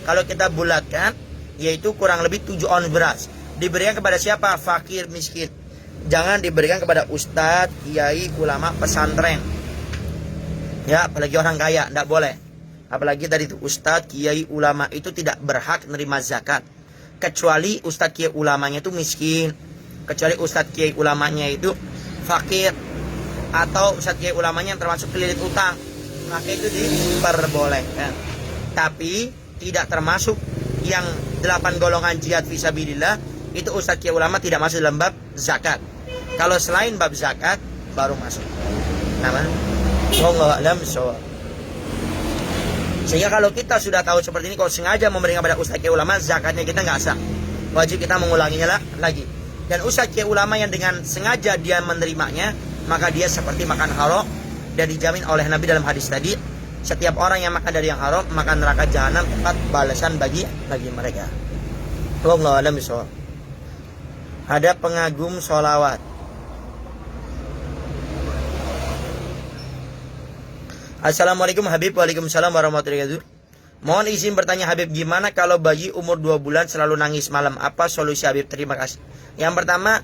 Kalau kita bulatkan, yaitu kurang lebih 7 ons beras. Diberikan kepada siapa? Fakir miskin. Jangan diberikan kepada ustadz, kiai, ulama, pesantren. Ya, apalagi orang kaya, tidak boleh. Apalagi tadi itu ustadz, kiai, ulama itu tidak berhak menerima zakat. Kecuali ustadz, kiai, ulamanya itu miskin. Kecuali ustadz, kiai, ulamanya itu fakir. Atau ustadz, kiai, ulamanya yang termasuk kelilit utang. Maka itu diperbolehkan. Tapi tidak termasuk yang 8 golongan jihad fisabilillah. Itu ustadz, kiai, ulama tidak masuk dalam bab zakat. Kalau selain bab zakat baru masuk. Nama wallahu a'lam bishawab. Sehingga kalau kita sudah tahu seperti ini, kalau sengaja memberikan kepada ustadz, kiai, ulama, zakatnya kita nggak sah. Wajib kita mengulanginya lagi. Dan ustadz, kiai, ulama yang dengan sengaja dia menerimanya, maka dia seperti makan haram, dan dijamin oleh Nabi dalam hadis tadi, setiap orang yang makan dari yang haram, maka neraka jahanam tempat balasan bagi mereka. Wallahu a'lam bishawab. Ada pengagum sholawat. Assalamualaikum Habib. Waalaikumsalam warahmatullahi wabarakatuh. Mohon izin bertanya Habib, gimana kalau bayi umur 2 bulan selalu nangis malam? Apa solusi Habib? Terima kasih. Yang pertama,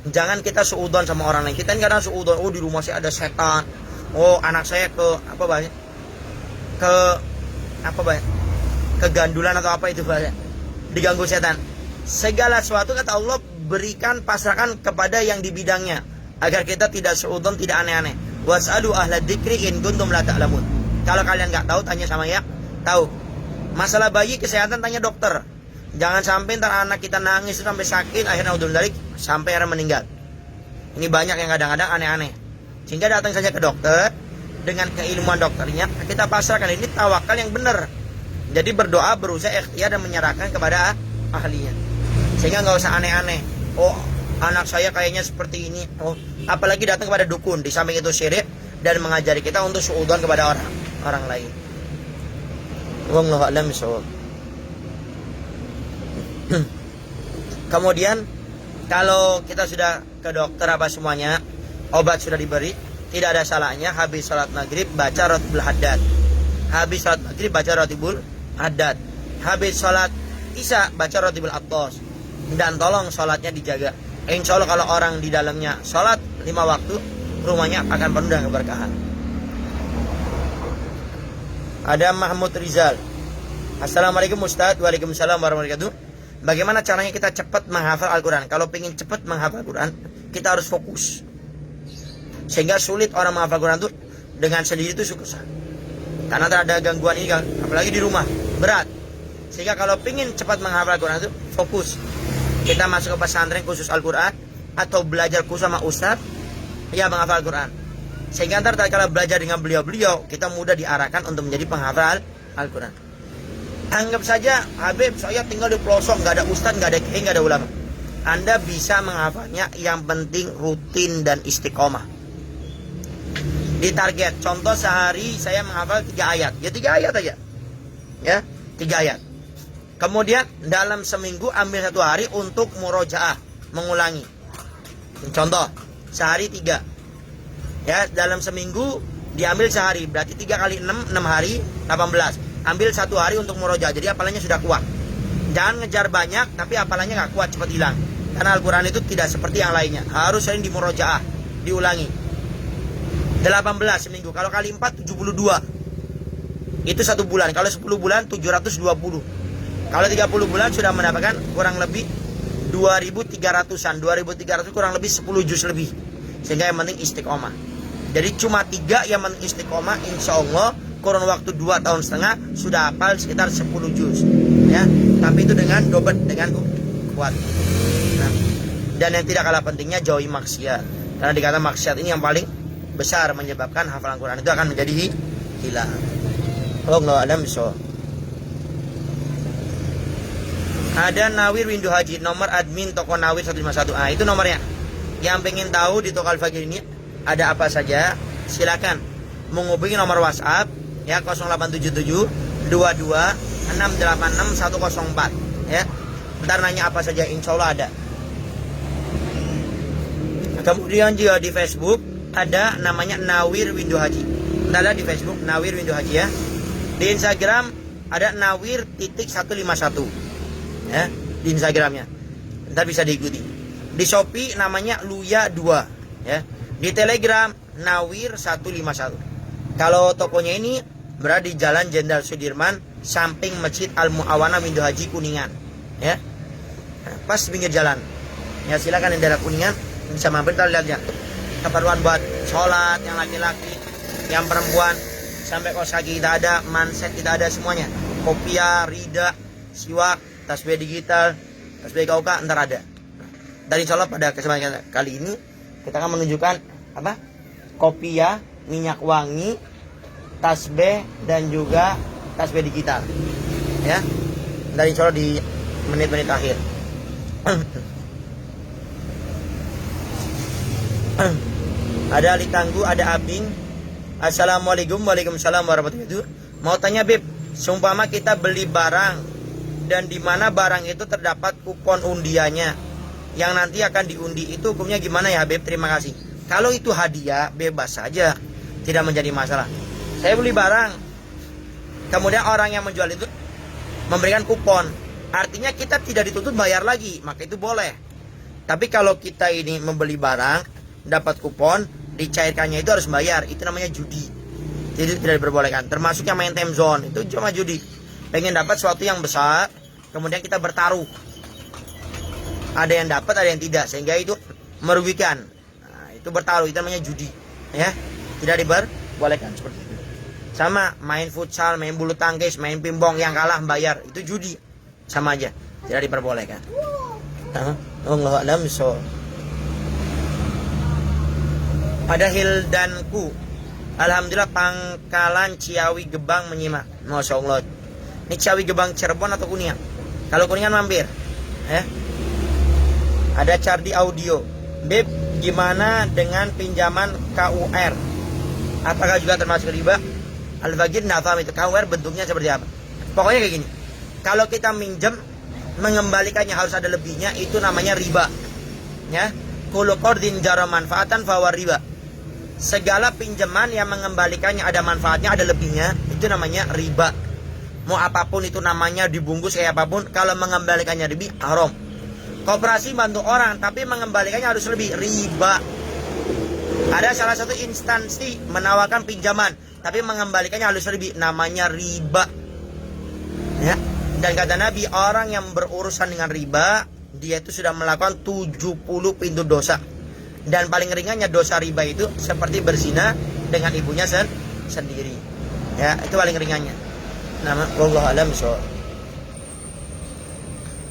jangan kita suudon sama orang lain. Kita kadang suudon, oh di rumah saya ada setan. Oh anak saya kegandulan atau apa itu bahasa, diganggu setan. Segala sesuatu kata Allah berikan, pasrahkan kepada yang di bidangnya. agar kita tidak seudon, tidak aneh-aneh. Was'alu ahla dzikri in kuntum la ta'lamun. Kalau kalian nggak tahu, tanya sama yang tahu. Masalah bayi kesehatan tanya dokter. Jangan sampai ntar anak kita nangis sampai sakit, akhirnya udun-dalik sampai akhirnya meninggal. Ini banyak yang kadang-kadang aneh-aneh. Sehingga datang saja ke dokter dengan keilmuan dokternya, kita pasrahkan. Ini tawakal yang benar. Jadi berdoa, berusaha ikhtiar dan menyerahkan kepada ahlinya. Sehingga nggak usah aneh-aneh. Oh, anak saya kayaknya seperti ini. Oh, apalagi datang kepada dukun. Di samping itu syirik dan mengajari kita untuk suudzon kepada orang lain. Wallahu a'lam bishawab. Kemudian kalau kita sudah ke dokter apa semuanya, obat sudah diberi, tidak ada salahnya habis salat maghrib baca rotibul haddad. Habis salat maghrib baca rotibul haddad. Habis salat isya baca rotibul attos. Dan tolong salatnya dijaga. Insya Allah kalau orang di dalamnya salat 5 waktu, rumahnya akan penuh dengan keberkahan. Ada Mahmud Rizal. Assalamualaikum Ustaz. Waalaikumsalam warahmatullahi wabarakatuh. Bagaimana caranya kita cepat menghafal Al-Quran? Kalau ingin cepat menghafal Al-Quran, kita harus fokus. Sehingga sulit orang menghafal Al-Quran itu dengan sendiri itu susah. Karena ada gangguan ini, apalagi di rumah, berat. Sehingga kalau ingin cepat menghafal Al-Quran itu fokus. Kita masuk ke pesantren khusus Al-Quran atau belajar khusus sama Ustaz yang menghafal Al-Quran. Sehingga ntar kalau belajar dengan beliau-beliau, kita mudah diarahkan untuk menjadi penghafal Al-Quran. Anggap saja Habib saya tinggal di pelosok, nggak ada ustaz, nggak ada kiai, nggak ada ulama. Anda bisa menghafalnya, yang penting rutin dan istiqomah. Ditarget, contoh sehari saya menghafal 3 ayat, ya 3 ayat aja, ya 3 ayat. Kemudian dalam seminggu ambil 1 hari untuk murojaah, mengulangi. Contoh sehari 3, ya dalam seminggu diambil sehari, berarti 3 kali 6 hari 18. Ambil 1 hari untuk murojaah, jadi hafalannya sudah kuat. Jangan ngejar banyak, tapi hafalannya nggak kuat, cepat hilang. Karena Al-Quran itu tidak seperti yang lainnya, harus sering dimurojaah, diulangi. 18 seminggu, kalau kali 4 72. Itu 1 bulan, kalau 10 bulan 720. Kalau 30 bulan sudah mendapatkan kurang lebih 2.300-an. 2.300 kurang lebih 10 juz lebih. Sehingga yang penting istiqomah. Jadi cuma 3 yang penting istiqomah, insya Allah kurun waktu 2,5 tahun sudah hafal sekitar 10 juz, ya. Tapi itu dengan dobet, dengan kuat. Nah, dan yang tidak kalah pentingnya jauhi maksiat. Karena dikata maksiat ini yang paling besar menyebabkan hafalan Quran itu akan menjadi hilang. Wallahu a'lam bishawab. Ada Nawir Windu Haji, nomor admin toko Nawir 151. Ah, itu nomornya. Yang pengen tahu di toko Al-Fajr ini ada apa saja, silakan menghubungi nomor WhatsApp ya 0877 22 686 104 ya. Ntar nanya apa saja, insya Allah ada. Kemudian juga di Facebook ada namanya Nawir Windu Haji. Ada di Facebook Nawir Windu Haji ya. Di Instagram ada Nawir.151 ya, di Instagramnya. Ntar bisa diikuti. Di Shopee namanya Luya 2 ya. Di Telegram Nawir 151. Kalau tokonya ini berada di Jalan Jenderal Sudirman, samping Masjid Al-Mu'awana Windu Haji Kuningan, ya. Nah, pas pinggir jalan. Ya silakan yang daerah Kuningan bisa mampir, kita lihat ya. Keperluan buat sholat, yang laki-laki, yang perempuan, sampai kaos kaki kita ada, manset kita ada semuanya. Kopiah, rida, siwak, tasbih digital, tasbih KUK, ntar ada. Dan insya Allah pada kesempatan kali ini kita akan menunjukkan apa? Kopiah, minyak wangi, tasbih dan juga tasbih digital, ya. Dari insya Allah di menit-menit akhir. Ada Ali Tangguh, ada Abing. Assalamualaikum, waalaikumsalam warahmatullahi wabarakatuh. Mau tanya Beb, seumpama kita beli barang dan di mana barang itu terdapat kupon undiannya yang nanti akan diundi, itu hukumnya gimana ya Beb? Terima kasih. Kalau itu hadiah bebas saja, tidak menjadi masalah. Saya beli barang, kemudian orang yang menjual itu memberikan kupon, artinya kita tidak dituntut bayar lagi, maka itu boleh. Tapi kalau kita ini membeli barang, dapat kupon, dicairkannya itu harus bayar, itu namanya judi. Jadi tidak diperbolehkan. Termasuk yang main time zone, itu cuma judi. Pengen dapat sesuatu yang besar, kemudian kita bertaruh. Ada yang dapat, ada yang tidak, sehingga itu merugikan. Nah, itu bertaruh, itu namanya judi. Ya, tidak diperbolehkan seperti itu. Sama main futsal, main bulu tangkis, main pingpong, yang kalah bayar, itu judi. Sama aja, tidak diperbolehkan. Allah alam so. Pada Hildanku, alhamdulillah Pangkalan Ciawi Gebang menyimak. Masya Allah. Ini Ciawi Gebang Cirebon atau Kuningan? Kalau Kuningan mampir. Ada Cardi Audio. Beb, gimana dengan pinjaman KUR? Apakah juga termasuk riba? Al-Fagir nggak paham itu KUR bentuknya seperti apa. Pokoknya kayak gini. Kalau kita minjem, mengembalikannya harus ada lebihnya, itu namanya riba. Ya, kullu qardin jara manfaatan fahuwa riba. Segala pinjaman yang mengembalikannya ada manfaatnya, ada lebihnya, itu namanya riba. Mau apapun itu namanya, dibungkus kayak apapun, kalau mengembalikannya lebih, haram. Koperasi bantu orang, tapi mengembalikannya harus lebih, riba. Ada salah satu instansi menawarkan pinjaman, tapi mengembalikannya harus lebih, namanya riba. Ya. Dan kata Nabi, orang yang berurusan dengan riba, dia itu sudah melakukan 70 pintu dosa. Dan paling ringannya dosa riba itu seperti berzina dengan ibunya sendiri. Ya, itu paling ringannya. Nama wallahu alam so.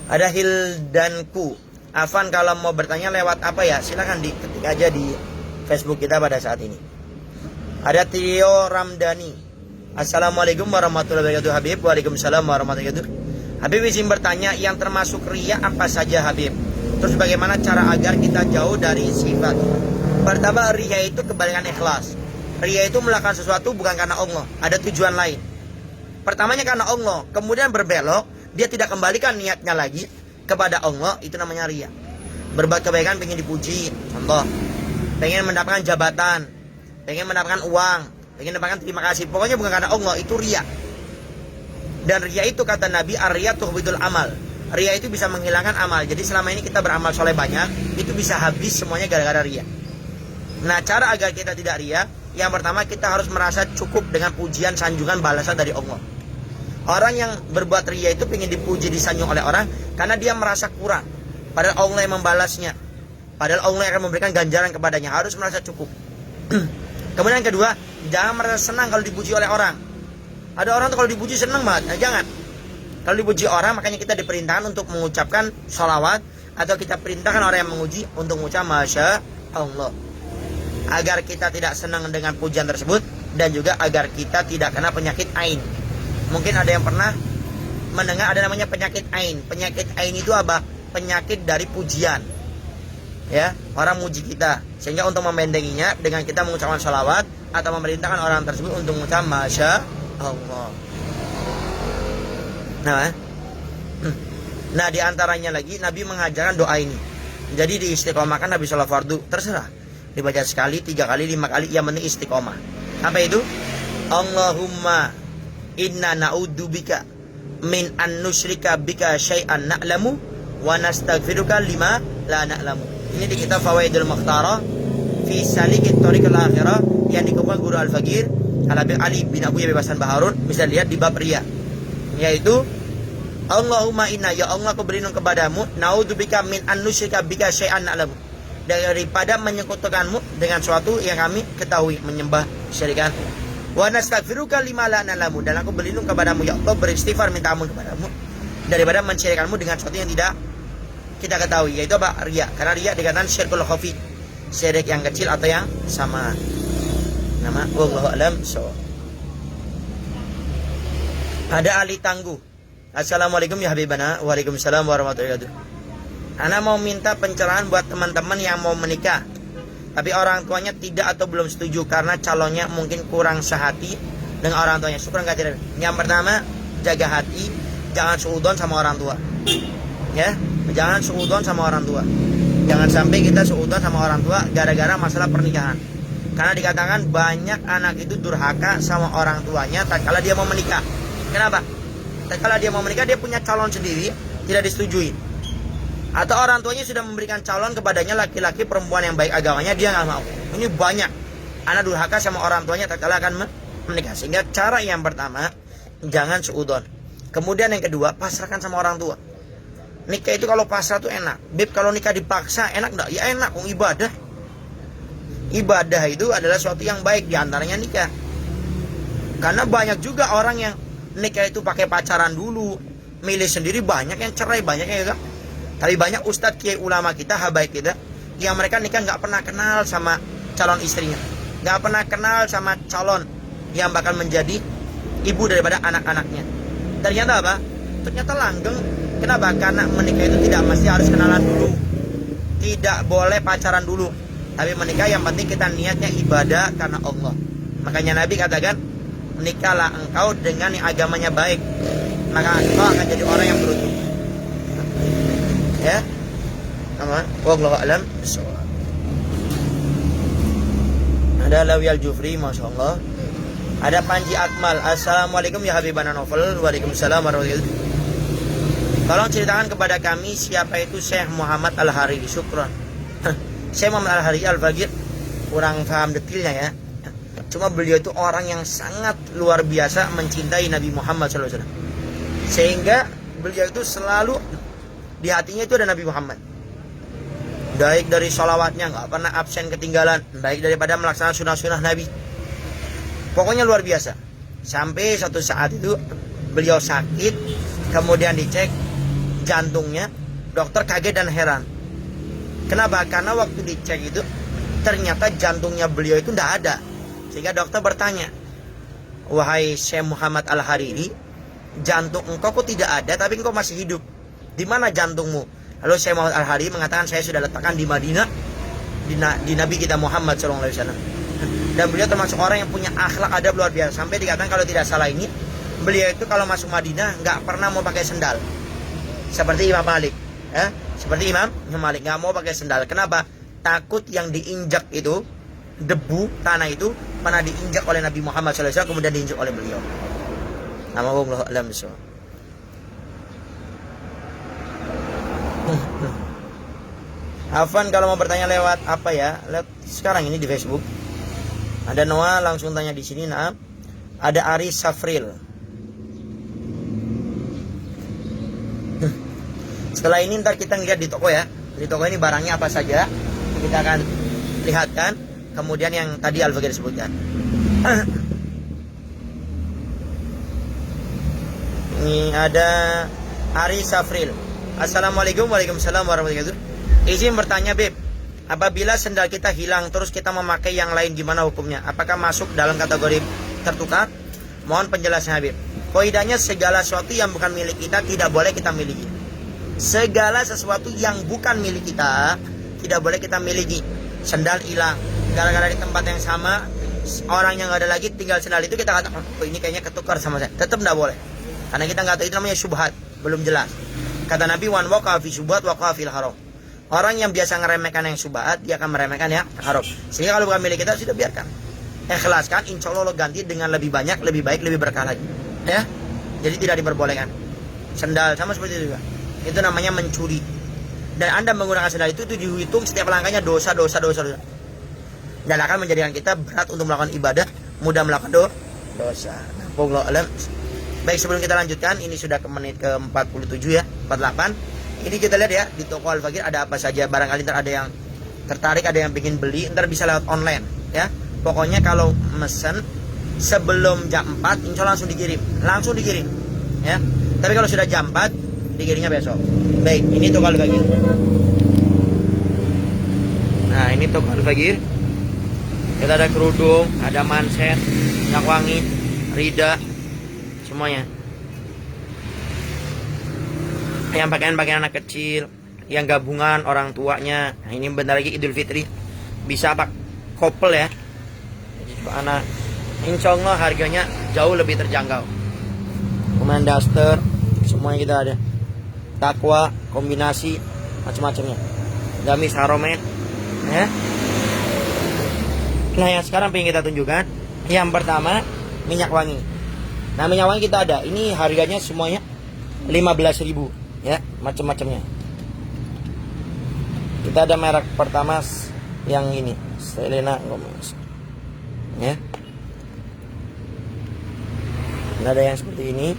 Ada Hildanku. Afan, kalau mau bertanya lewat apa ya? Silakan diketik aja di Facebook kita pada saat ini. Ada Tio Ramdhani. Assalamualaikum warahmatullahi wabarakatuh Habib. Waalaikumsalam warahmatullahi wabarakatuh. Habib izin bertanya, yang termasuk riya apa saja Habib? Terus bagaimana cara agar kita jauh dari sifat? Pertama, riya itu kebalikan ikhlas. Riya itu melakukan sesuatu bukan karena Allah, ada tujuan lain. Pertamanya karena Allah, kemudian berbelok, dia tidak kembalikan niatnya lagi kepada Allah, itu namanya riya. Berbuat kebaikan pengen dipuji, contoh, pengen mendapatkan jabatan, pengen mendapatkan uang, pengen mendapatkan terima kasih, pokoknya bukan karena Allah, itu riya. Dan riya itu kata Nabi, ar-riya tuhbidul amal. Riya itu bisa menghilangkan amal. Jadi selama ini kita beramal soleh banyak, itu bisa habis semuanya gara-gara riya. Nah, cara agar kita tidak riya, yang pertama kita harus merasa cukup dengan pujian, sanjungan, balasan dari Allah. Orang yang berbuat riya itu ingin dipuji, disanjung oleh orang karena dia merasa kurang, padahal Allah yang membalasnya, padahal Allah yang akan memberikan ganjaran kepadanya. Harus merasa cukup. Kemudian yang kedua, jangan merasa senang kalau dipuji oleh orang. Ada orang tuh kalau dipuji senang banget. Nah, jangan. Kalau dipuji orang, makanya kita diperintahkan untuk mengucapkan sholawat, atau kita perintahkan orang yang menguji untuk mengucap Masya Allah, agar kita tidak senang dengan pujian tersebut, dan juga agar kita tidak kena penyakit ain. Mungkin ada yang pernah mendengar ada namanya penyakit ain. Penyakit ain itu apa? Penyakit dari pujian. Ya, orang muji kita, sehingga untuk membentenginya dengan kita mengucapkan sholawat atau memerintahkan orang tersebut untuk mengucap Masya Allah. Nah, di antaranya lagi Nabi mengajarkan doa ini. Jadi di istiqomahkan Nabi sholat fardu, terserah dibaca sekali, 3 kali, 5 kali, yang penting istiqomah. Apa itu? Allahumma inna na'udzubika min an nusyrika bika syai'an na'lamu wa nastaghfiruka lima la na'lamu. Ini di kitab Fawaidul Mukhtarah fi Salikit Thariqil Akhirah yang dikumpulkan Guru Al-Fagir Al-Habib Ali bin Abu Yahya Hasan Baharun. Bisa lihat di bab riya, yaitu Allahumma inna, ya Allah aku berlindung kepadamu, na'udzubika min an nusyrika bika syai'an na'lamu, daripada menyekutukanmu dengan suatu yang kami ketahui, menyembah syirikan. Wa nastaghfiruka lima la na'lamu, dan aku berlindung kepadamu ya Allah, beristighfar minta ampun kepadamu daripada mensyirikanmu dengan sesuatu yang tidak kita ketahui, yaitu apa? Riya. Karena riya dikatakan syirkul khafi, syirik yang kecil atau yang sama. Nama wallahu alam so. Ada Ali Tangguh. Assalamualaikum ya Habibana. Waalaikumsalam warahmatullahi wabarakatuh. Ana mau minta pencerahan buat teman-teman yang mau menikah, tapi orang tuanya tidak atau belum setuju karena calonnya mungkin kurang sehati dengan orang tuanya. Syukur enggak tidak? Yang pertama, jaga hati, jangan suudon sama orang tua. Ya, jangan suudon sama orang tua. Jangan sampai kita suudon sama orang tua gara-gara masalah pernikahan. Karena dikatakan banyak anak itu durhaka sama orang tuanya tatkala dia mau menikah. Kenapa? Tatkala dia mau menikah, dia punya calon sendiri, tidak disetujui. Atau orang tuanya sudah memberikan calon kepadanya laki-laki perempuan yang baik agamanya, dia nggak mau. Ini banyak anak durhaka sama orang tuanya tatkala akan menikah. Sehingga cara yang pertama, jangan suudon. Kemudian yang kedua, pasrahkan sama orang tua. Nikah itu kalau pasrah tuh enak. Beb, kalau nikah dipaksa enak enggak? Ya enak, ibadah. ibadah itu adalah suatu yang baik, diantaranya nikah. Karena banyak juga orang yang nikah itu pakai pacaran dulu, milih sendiri, banyak yang cerai, banyak yang juga. Tapi banyak ustadz kiai ulama kita, habaib kita, yang mereka nikah nggak pernah kenal sama calon istrinya, nggak pernah kenal sama calon yang bakal menjadi ibu daripada anak-anaknya. Ternyata apa? Ternyata langgeng. Kenapa? Karena menikah itu tidak mesti harus kenalan dulu, tidak boleh pacaran dulu, tapi menikah yang penting kita niatnya ibadah karena Allah. Makanya Nabi katakan, nikahlah engkau dengan yang agamanya baik, maka engkau akan jadi orang yang beruntung. Ya, wallahu a'lam. Ada Lawiyal Jufri, masya Allah. Ada Panji Akmal, assalamualaikum ya Habibana Novel. Waalaikumsalam warahmatullahi wabarakatuh. Tolong ceritakan kepada kami siapa itu Syekh Muhammad Al-Hariri. Syukron. Syekh Muhammad Al-Hariri Al-Faqih, kurang paham detailnya ya. Cuma beliau itu orang yang sangat luar biasa mencintai Nabi Muhammad SAW. Sehingga beliau itu selalu di hatinya itu ada Nabi Muhammad. Baik dari sholawatnya nggak pernah absen ketinggalan, baik daripada melaksanakan sunnah-sunnah Nabi. Pokoknya luar biasa. Sampai suatu saat itu beliau sakit, kemudian dicek jantungnya, dokter kaget dan heran. Kenapa? Karena waktu dicek itu ternyata jantungnya beliau itu tidak ada. Sehingga dokter bertanya, wahai Syekh Muhammad Al-Hariri, jantung engkau kok tidak ada tapi engkau masih hidup? Di mana jantungmu? Lalu Syekh Muhammad Al-Hariri mengatakan, saya sudah letakkan di Madinah, di Nabi kita Muhammad SAW. Dan beliau termasuk orang yang punya akhlak adab luar biasa. Sampai dikatakan kalau tidak salah ini, beliau itu kalau masuk Madinah nggak pernah mau pakai sendal. Seperti Imam Malik, ya? Seperti Imam Malik nggak mau pakai sendal. Kenapa? Takut yang diinjak itu, debu tanah itu pernah diinjak oleh Nabi Muhammad SAW, kemudian diinjak oleh beliau. Nama Allah alam bisawab. Afan kalau mau bertanya lewat apa ya? Lewat sekarang ini di Facebook. Ada Noah langsung tanya di sini, nah. Ada Ari Safril. Setelah ini ntar kita lihat di toko ya. Di toko ini barangnya apa saja, kita akan lihatkan. Kemudian yang tadi Al-Faqih disebutkan. Ini ada Ari Safril. Assalamualaikum, waalaikumsalam warahmatullahi wabarakatuh. Izin bertanya Beb, apabila sendal kita hilang terus kita memakai yang lain, gimana hukumnya? Apakah masuk dalam kategori tertukar? Mohon penjelasan Habib. Kaidahnya segala sesuatu yang bukan milik kita tidak boleh kita miliki. Segala sesuatu yang bukan milik kita tidak boleh kita miliki. Sendal hilang gara-gara di tempat yang sama, orang yang nggak ada lagi tinggal sendal itu, kita katakan, oh ini kayaknya ketukar sama saya. Tetap tidak boleh. Karena kita nggak tahu, itu namanya syubhat, belum jelas. Kata Nabi, wan waqa'a fi syubhat waqa'a fil haram. Orang yang biasa ngeremehkan yang syubhat, dia akan meremehkan yang haram. Sehingga kalau bukan milik kita, sudah biarkan. Ikhlaskan, insya Allah lo ganti dengan lebih banyak, lebih baik, lebih berkah lagi. Ya, jadi tidak diperbolehkan. Sendal sama seperti itu juga. Itu namanya mencuri. Dan Anda menggunakan sendal itu dihitung setiap langkahnya dosa. Dan akan menjadikan kita berat untuk melakukan ibadah, mudah melakukan dosa. Wallahu a'lam. Baik, sebelum kita lanjutkan, ini sudah ke menit ke 47 ya, 48. Ini kita lihat ya, di toko Al-Faqih ada apa saja. Barangkali ntar ada yang tertarik, ada yang ingin beli, ntar bisa lewat online ya. Pokoknya kalau mesen sebelum jam 4, insya Allah langsung dikirim ya. Tapi kalau sudah jam 4, dikirimnya besok. Baik, ini toko Al-Faqih. Nah, ini toko Al-Faqih. Kita ada kerudung, ada manset, minyak wangi, rida, semuanya. Yang pakaian anak kecil, yang gabungan orang tuanya. Nah, ini bentar lagi Idul Fitri, bisa apa? Couple ya. Jadi anak, insya Allah harganya jauh lebih terjangkau. Kemudian daster, semuanya kita ada. Takwa, kombinasi, macam-macamnya. Gamis Haromen, ya. Nah, yang sekarang pengen kita tunjukkan, yang pertama minyak wangi. Nah, minyak wangi kita ada. Ini harganya semuanya 15.000 ya, macam-macamnya. Kita ada merek pertama yang ini, Selena Gomez. Ya. Ini ada yang seperti ini.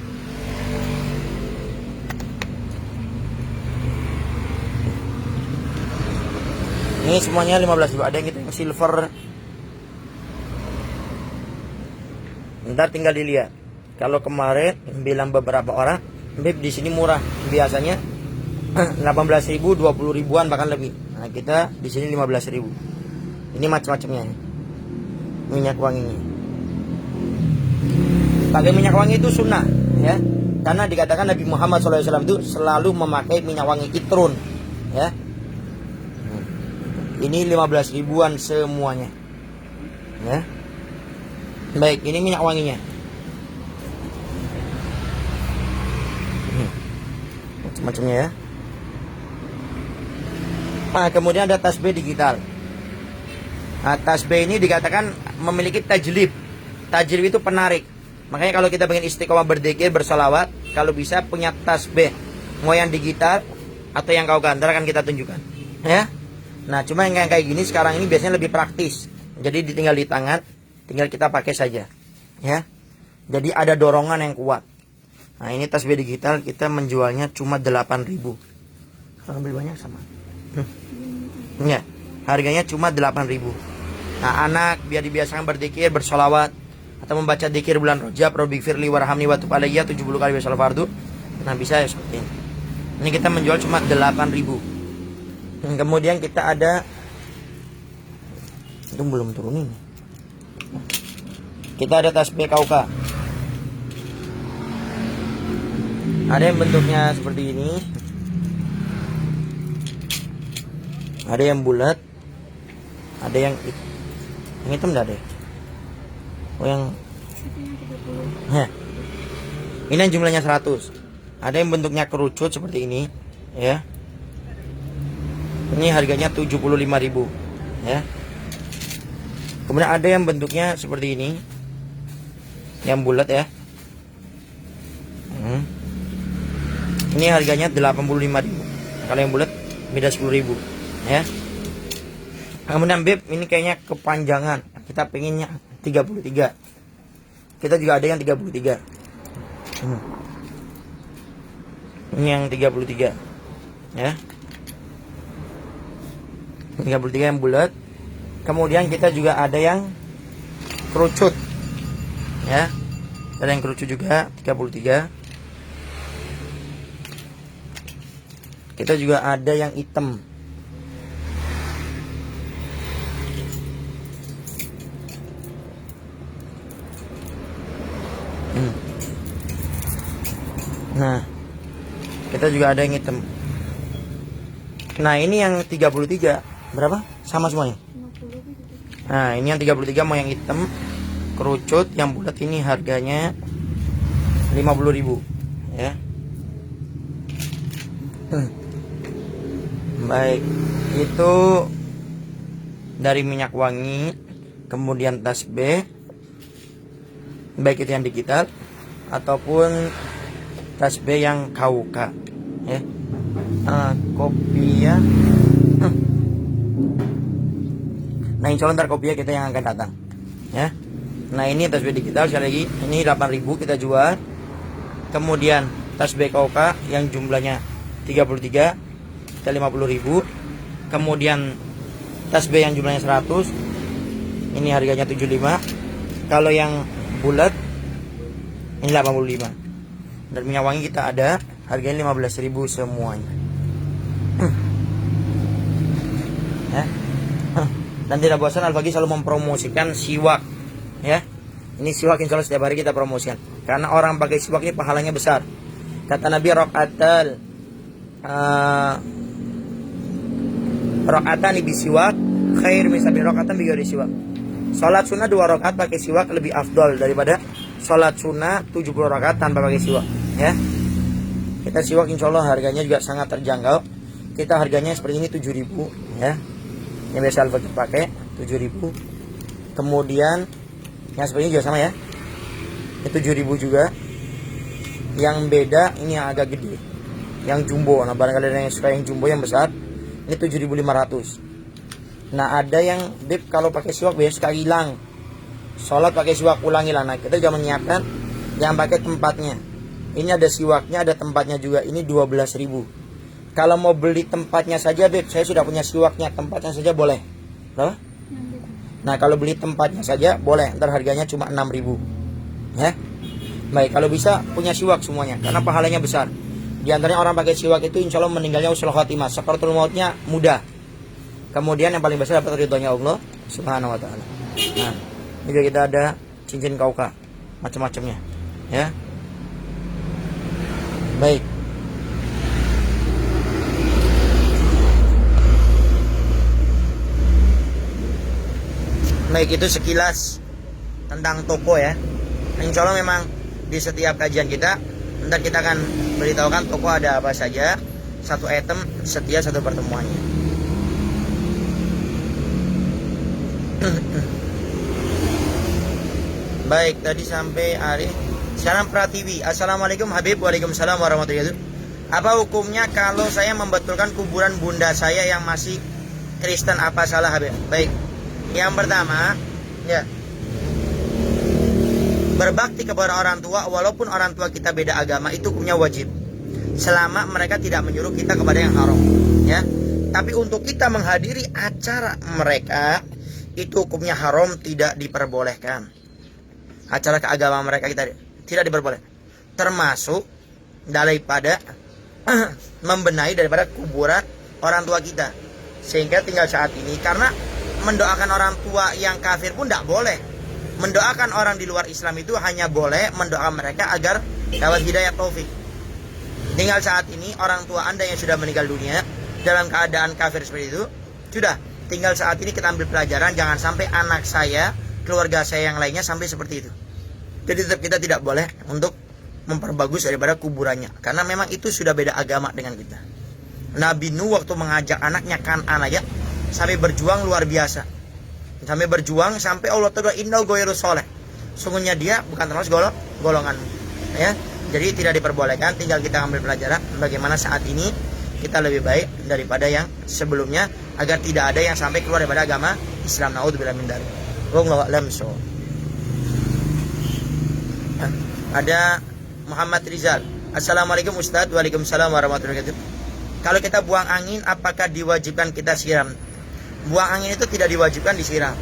Ini semuanya 15.000. Ada yang gitu yang silver. Ntar tinggal dilihat. Kalau kemarin bilang beberapa orang, Beb di sini murah. Biasanya 18.000, 20 ribuan bahkan lebih. Nah, kita di sini 15.000. Ini macam-macamnya. Minyak wanginya. Pakai minyak wangi itu sunnah, ya. Karena dikatakan Nabi Muhammad SAW itu selalu memakai minyak wangi itrun, ya. Ini 15 ribuan semuanya, ya. Baik, ini minyak wanginya. Macam-macamnya, ya. Nah, kemudian ada tasbih digital. Nah, tasbih ini dikatakan memiliki tajlib. Tajlib itu penarik. Makanya kalau kita pengen istiqomah berzikir, bersalawat, kalau bisa punya tasbih, mau yang digital atau yang kau gantar akan kita tunjukkan, ya. Nah, cuma yang kayak gini sekarang ini biasanya lebih praktis. Jadi ditinggal di tangan, tinggal kita pakai saja, ya. Jadi ada dorongan yang kuat. Nah, ini tasbih digital kita menjualnya cuma 8.000. Kalau ambil banyak sama. Ya, harganya cuma 8.000. Nah, anak biar dibiasakan berzikir, bersolawat, atau membaca dzikir bulan Rajab, Rabbi firli warhamni wa tub alayya 70 kali salat fardu. Nah, bisa ya seperti ini. Ini kita menjual cuma 8.000. Kemudian kita ada, itu belum turunin. Kita ada tasbih kauka. Ada yang bentuknya seperti ini. Ada yang bulat. Ada yang hitam enggak ada. Oh, yang ya. Ini yang jumlahnya 100. Ada yang bentuknya kerucut seperti ini, ya. Ini harganya 75.000, ya. Kemudian ada yang bentuknya seperti ini, yang bulat, ya. Ini harganya 85.000. Kalau yang bulat beda 10.000, ya. Kemudian Beb, ini kayaknya kepanjangan. Kita pengennya 33. Kita juga ada yang 33. Ini yang 33, ya. 33 yang bulat. Kemudian kita juga ada yang kerucut, ya. Ada yang kerucut juga 33. Kita juga ada yang hitam. Nah, kita juga ada yang hitam. Nah, ini yang 33 berapa? Sama semuanya. Nah, ini yang 33 mau yang hitam kerucut, yang bulat ini harganya 50.000, ya. Baik, itu dari minyak wangi, kemudian tasbih, baik itu yang digital ataupun tasbih yang kauka, ya. Kopiah. Nah, insya Allah ntar kopiah kita yang akan datang, ya. Nah, ini tasbih digital sekali lagi, ini 8.000 kita jual. Kemudian tasbih kauka yang jumlahnya 33, kita 50.000. Kemudian tasbih yang jumlahnya 100, ini harganya 75. Kalau yang bulat ini 85. Dan minyak wangi kita ada, harganya 15.000 semuanya. Ya. Dan tidak bosan Al-Faqih selalu mempromosikan siwak, ya. Ini siwak insya Allah setiap hari kita promosikan, karena orang pakai siwak ini pahalanya besar. Kata Nabi, rakaatan bi siwak khair min sab'i rakaatan bi ghairi siwak. Salat sunnah 2 rakaat pakai siwak lebih afdol daripada salat sunnah 70 rakaat tanpa pakai siwak, ya. Kita siwak insya Allah harganya juga sangat terjangkau. Kita harganya seperti ini 7.000, ya. Yang biasa Al-Faqih pakai 7.000. Kemudian yang seperti ini juga sama, ya. Ini 7.000 juga. Yang beda ini yang agak gede, yang jumbo. Nah, barangkali ada yang suka yang jumbo yang besar. Ini 7.500. Nah, ada yang Beb kalau pakai siwak biasa suka hilang. Sholat pakai siwak ulang hilang. Nah, kita juga menyiapkan yang pakai tempatnya. Ini ada siwaknya, ada tempatnya juga. Ini 12.000. Kalau mau beli tempatnya saja Beb, saya sudah punya siwaknya, tempatnya saja boleh. Berapa? Nah, kalau beli tempatnya saja boleh, ntar harganya cuma 6.000. Ya. Baik, kalau bisa punya siwak semuanya karena pahalanya besar. Di antaranya orang pakai siwak itu insya Allah meninggalnya usul khatimah, sakaratul mautnya mudah. Kemudian yang paling besar dapat ridhonya Allah Subhanahu wa taala. Nah, juga kita ada cincin kauka macam-macamnya. Ya. Baik. Baik, itu sekilas tentang toko ya. Insya Allah memang di setiap kajian kita nanti kita akan beritahukan toko ada apa saja, satu item setiap satu pertemuannya. Baik, tadi sampai hari sekarang Pratiwi. Assalamualaikum Habib. Waalaikumsalam warahmatullahi wabarakatuh. Apa hukumnya kalau saya membetulkan kuburan bunda saya yang masih Kristen, apa salah Habib? Baik, yang pertama ya, berbakti kepada orang tua walaupun orang tua kita beda agama itu hukumnya wajib selama mereka tidak menyuruh kita kepada yang haram ya. Tapi untuk kita menghadiri acara mereka itu hukumnya haram, tidak diperbolehkan. Acara keagamaan mereka kita tidak diperbolehkan, termasuk daripada membenahi daripada kuburan orang tua kita. Sehingga tinggal saat ini karena mendoakan orang tua yang kafir pun tidak boleh. Mendoakan orang di luar Islam itu hanya boleh mendoakan mereka agar dapat hidayah taufik. Tinggal saat ini orang tua Anda yang sudah meninggal dunia dalam keadaan kafir seperti itu, sudah tinggal saat ini kita ambil pelajaran, jangan sampai anak saya, keluarga saya yang lainnya sampai seperti itu. Jadi tetap kita tidak boleh untuk memperbagus daripada kuburannya, karena memang itu sudah beda agama dengan kita. Nabi Nuh waktu mengajak anaknya Kan'an aja sampai berjuang luar biasa. Sampai berjuang sampai Allah Ta'ala innal ghairu sholeh. Sungguhnya dia bukan termasuk golongan. Ya. Jadi tidak diperbolehkan, tinggal kita ambil pelajaran bagaimana saat ini kita lebih baik daripada yang sebelumnya agar tidak ada yang sampai keluar daripada agama Islam. Naudzubillah min dzalik. Wallahu a'lam bishawab. Ada Muhammad Rizal. Assalamualaikum Ustaz. Waalaikumsalam warahmatullahi wabarakatuh. Kalau kita buang angin, apakah diwajibkan kita siram? Buang angin itu tidak diwajibkan disiram.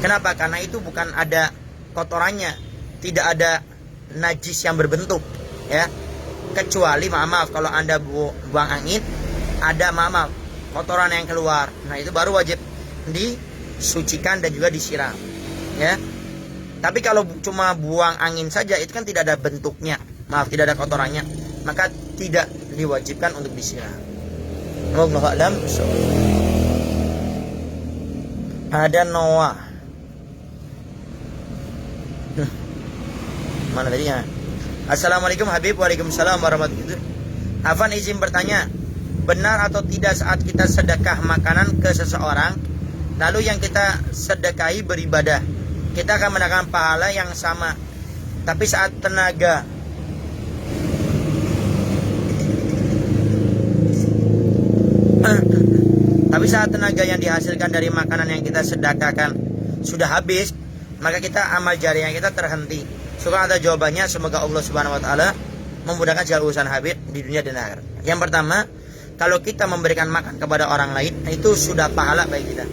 Kenapa? Karena itu bukan ada kotorannya, tidak ada najis yang berbentuk, ya. Kecuali maaf kalau Anda buang angin, ada maaf kotoran yang keluar. Nah itu baru wajib disucikan dan juga disiram, ya. Tapi kalau cuma buang angin saja itu kan tidak ada bentuknya, tidak ada kotorannya, maka tidak diwajibkan untuk disiram. Wallahu a'lam. Ada Noah. Mana tadinya? Assalamualaikum Habib. Waalaikumsalam warahmatullahi wabarakatuh. Afan izin bertanya, benar atau tidak saat kita sedekah makanan ke seseorang, lalu yang kita sedekahi beribadah, kita akan mendapatkan pahala yang sama, tapi saat tenaga yang dihasilkan dari makanan yang kita sedekahkan sudah habis, maka kita amal jariah kita terhenti. Semoga ada jawabannya. Semoga Allah Subhanahu wa taala memudahkan segala urusan Habib di dunia dan akhirat. Yang pertama, kalau kita memberikan makan kepada orang lain, itu sudah pahala bagi kita.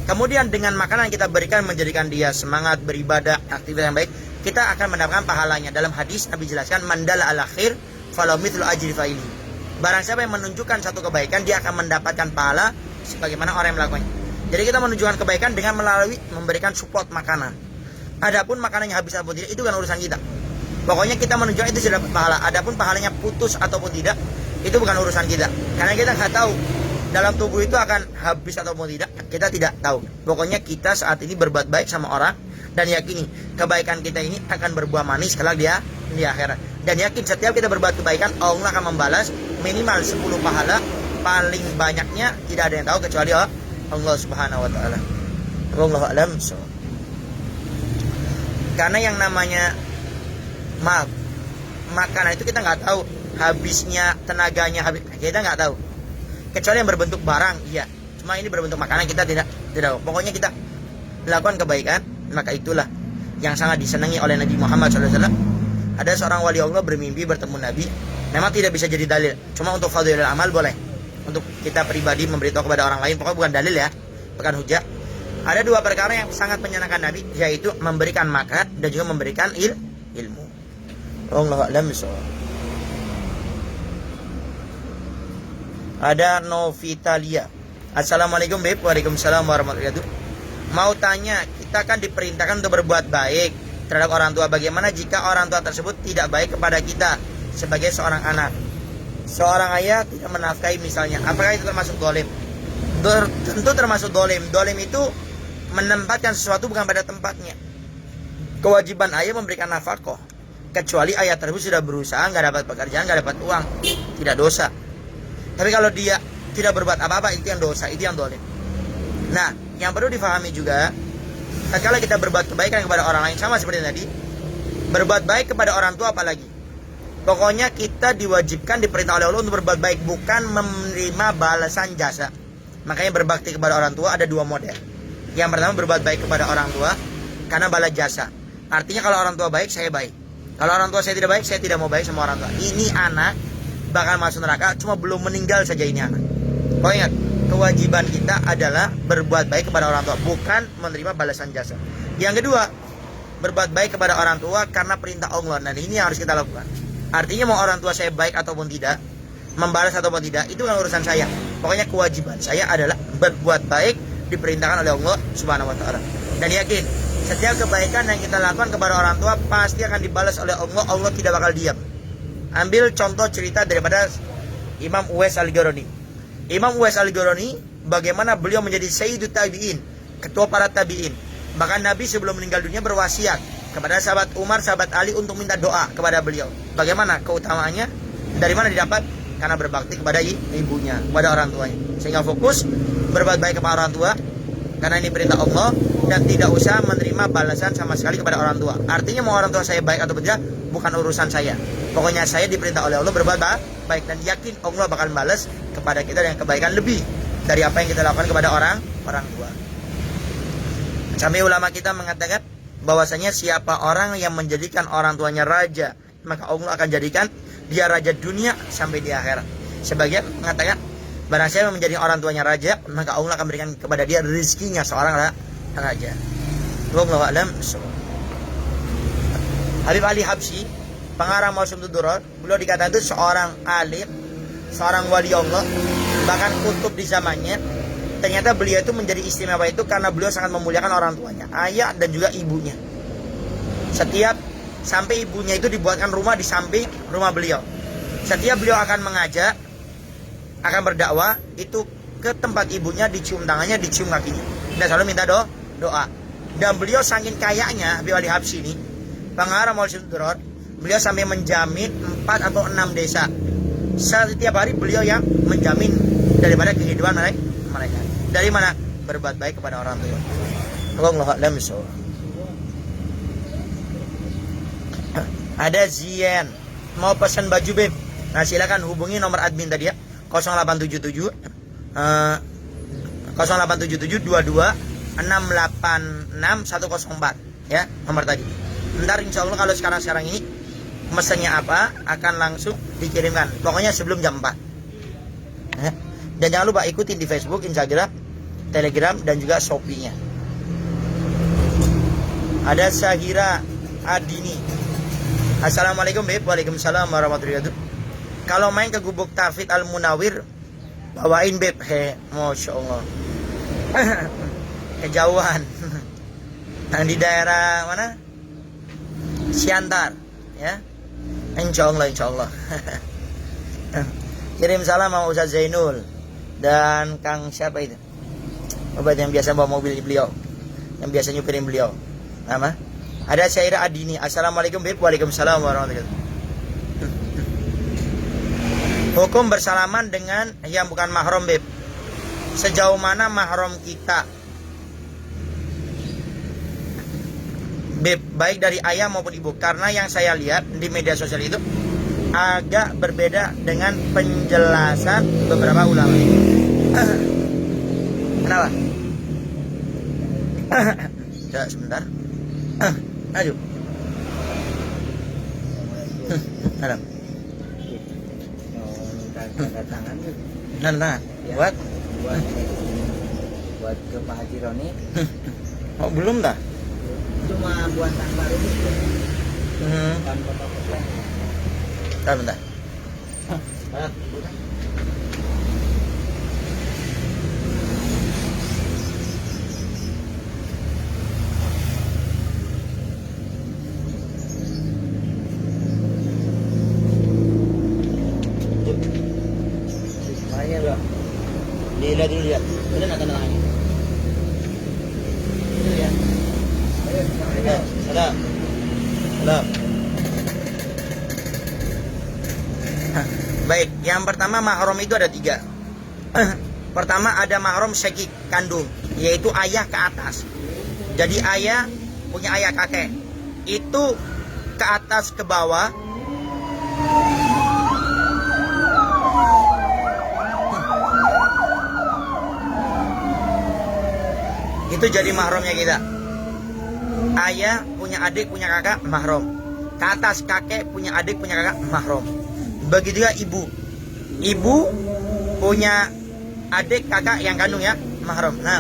Kemudian dengan makanan yang kita berikan menjadikan dia semangat beribadah, aktivitas yang baik, kita akan mendapatkan pahalanya. Dalam hadis Nabi jelaskan, mandala ala khair falau mithlu ajri fa'ili. Barang siapa yang menunjukkan satu kebaikan, dia akan mendapatkan pahala sebagaimana orang yang melakukannya. Jadi kita menunjukkan kebaikan dengan melalui memberikan support makanan. Adapun makanannya habis ataupun tidak, itu kan urusan kita. Pokoknya kita menunjukkan itu sudah dapat pahala. Adapun pahalanya putus ataupun tidak, itu bukan urusan kita. Karena kita nggak tahu dalam tubuh itu akan habis ataupun tidak, kita tidak tahu. Pokoknya kita saat ini berbuat baik sama orang dan yakini kebaikan kita ini akan berbuah manis kelak dia di akhirat. Dan yakin setiap kita berbuat kebaikan, Allah akan membalas minimal 10 pahala. Paling banyaknya tidak ada yang tahu kecuali Allah Subhanahu wa taala. Wallahu a'lam. Karena yang namanya makanan itu kita nggak tahu habisnya, tenaganya habis, kita nggak tahu. Kecuali yang berbentuk barang, iya. Cuma ini berbentuk makanan kita tidak tahu. Pokoknya kita melakukan kebaikan, maka itulah yang sangat disenangi oleh Nabi Muhammad SAW. Ada seorang wali Allah bermimpi bertemu Nabi. Memang tidak bisa jadi dalil. Cuma untuk fadhilul amal boleh. Untuk kita pribadi memberitahu kepada orang lain, pokoknya bukan dalil ya. pekan hujah. Ada dua perkara yang sangat menyenangkan Nabi, yaitu memberikan makan dan juga memberikan ilmu. Wallahu a'lam bishawab. Ada Novitalia. Assalamualaikum Beb. Waalaikumsalam warahmatullahi wabarakatuh. Mau tanya, kita kan diperintahkan untuk berbuat baik terhadap orang tua. Bagaimana jika orang tua tersebut tidak baik kepada kita sebagai seorang anak? Seorang ayah tidak menafkahi misalnya, apakah itu termasuk dolim? Tentu termasuk dolim. Dolim itu menempatkan sesuatu bukan pada tempatnya. Kewajiban ayah memberikan nafkah, kecuali ayah tersebut sudah berusaha, nggak dapat pekerjaan, nggak dapat uang, tidak dosa. Tapi kalau dia tidak berbuat apa-apa, itu yang dosa, itu yang dolim. Nah, yang perlu difahami juga, tatkala kita berbuat kebaikan kepada orang lain, sama seperti tadi, berbuat baik kepada orang tua apalagi. Pokoknya kita diwajibkan, diperintah oleh Allah untuk berbuat baik, bukan menerima balasan jasa. Makanya berbakti kepada orang tua ada dua model. Yang pertama, berbuat baik kepada orang tua karena balas jasa. Artinya kalau orang tua baik, saya baik. Kalau orang tua saya tidak baik, saya tidak mau baik sama orang tua. Ini anak bakal masuk neraka, cuma belum meninggal saja ini anak. Kau ingat, kewajiban kita adalah berbuat baik kepada orang tua, bukan menerima balasan jasa. Yang kedua, berbuat baik kepada orang tua karena perintah Allah. Dan ini yang harus kita lakukan. Artinya mau orang tua saya baik ataupun tidak, membalas ataupun tidak, itu kan urusan saya. Pokoknya kewajiban saya adalah berbuat baik, diperintahkan oleh Allah Subhanahu wa taala. Dan yakin, setiap kebaikan yang kita lakukan kepada orang tua pasti akan dibalas oleh Allah. Allah tidak bakal diam. Ambil contoh cerita daripada Imam Uwais Al-Qarani. Imam Uwais Al-Qarani, bagaimana beliau menjadi Sayyidut Tabi'in, ketua para tabi'in. Bahkan Nabi sebelum meninggal dunia berwasiat kepada sahabat Umar, sahabat Ali untuk minta doa kepada beliau. Bagaimana keutamaannya? Dari mana didapat? Karena berbakti kepada ibunya, kepada orang tuanya. Sehingga fokus berbuat baik kepada orang tua karena ini perintah Allah, dan tidak usah menerima balasan sama sekali kepada orang tua. Artinya mau orang tua saya baik atau tidak bukan urusan saya. Pokoknya saya diperintah oleh Allah berbuat baik, dan yakin Allah bakal balas kepada kita dengan kebaikan lebih dari apa yang kita lakukan kepada orang tua. Sampai ulama kita mengatakan bahwasanya siapa orang yang menjadikan orang tuanya raja, maka Allah akan jadikan dia raja dunia sampai di akhirat. Sebagian mengatakan, barang siapa menjadi orang tuanya raja, maka Allah akan berikan kepada dia rezekinya seorang raja. Wallahu a'lam. Habib Ali Habsyi, pengarang Mausumatud Durar, beliau dikatakan itu seorang alim, seorang wali Allah, bahkan kutub di zamannya. Ternyata beliau itu menjadi istimewa itu karena beliau sangat memuliakan orang tuanya, ayah dan juga ibunya. Setiap sampai ibunya itu dibuatkan rumah di samping rumah beliau. Setiap beliau akan mengajak, akan berdakwah, itu ke tempat ibunya, dicium tangannya, dicium kakinya, dan selalu minta doa. Dan beliau saking kayanya, Habib Ali Habsyi ini, pengarang Mausumatud Durar, beliau sampai menjamin 4 atau 6 desa. Setiap hari beliau yang menjamin daripada kehidupan mereka. Dari mana? Berbuat baik kepada orang tua. Wallahu a'lam bishawab. Ada Zian mau pesan baju Beb. Nah, silakan hubungi nomor admin tadi ya. 0877 0877 22 686 104 ya, nomor tadi. Ntar insya Allah kalau sekarang ini mesennya apa akan langsung dikirimkan. Pokoknya sebelum jam 4 ya. Dan jangan lupa ikutin di Facebook, Instagram, Telegram, dan juga Shopee-nya. Ada Sahira Adini. Assalamualaikum Beb. Waalaikumsalam warahmatullahi wabarakatuh. Kalau main ke Gubuk Tauhid Al Munawir, bawain Beb. Masya Allah. Kejauhan. Di daerah mana? Siantar ya. Insya Allah. Kirim salam sama Ustaz Zainul dan Kang siapa itu? Obat yang biasa bawa mobil beliau, yang biasa nyupirin beliau. Nama? Ada Syaira Adini. Assalamualaikum Beb. Waalaikumsalam warahmatullahi wabarakatuh. Hukum bersalaman dengan yang bukan mahram Beb. Sejauh mana mahram kita Beb, baik dari ayah maupun ibu. Karena yang saya lihat di media sosial itu agak berbeda dengan penjelasan beberapa ulama. Kenapa? Coba sebentar. Ayo. Adam. Tanda tangan. Nah. Buat. buat ke Pak Haji Roni. Oh, belum dah. Cuma buatan baru gitu. Bukan foto-foto. Bentar. Makanya bro, dilihat dulu lihat. Bener nggak tanda tangannya? Lihat. Ada. Baik, yang pertama mahram itu ada 3. Pertama ada mahram syakik, kandung, yaitu ayah ke atas. Jadi ayah punya ayah kakek, itu ke atas ke bawah. Itu jadi mahramnya kita. Ayah punya adik punya kakak mahram. Ke atas kakek punya adik punya kakak mahram. Begitu juga ibu. Ibu punya adik kakak yang kandung ya mahram. Nah,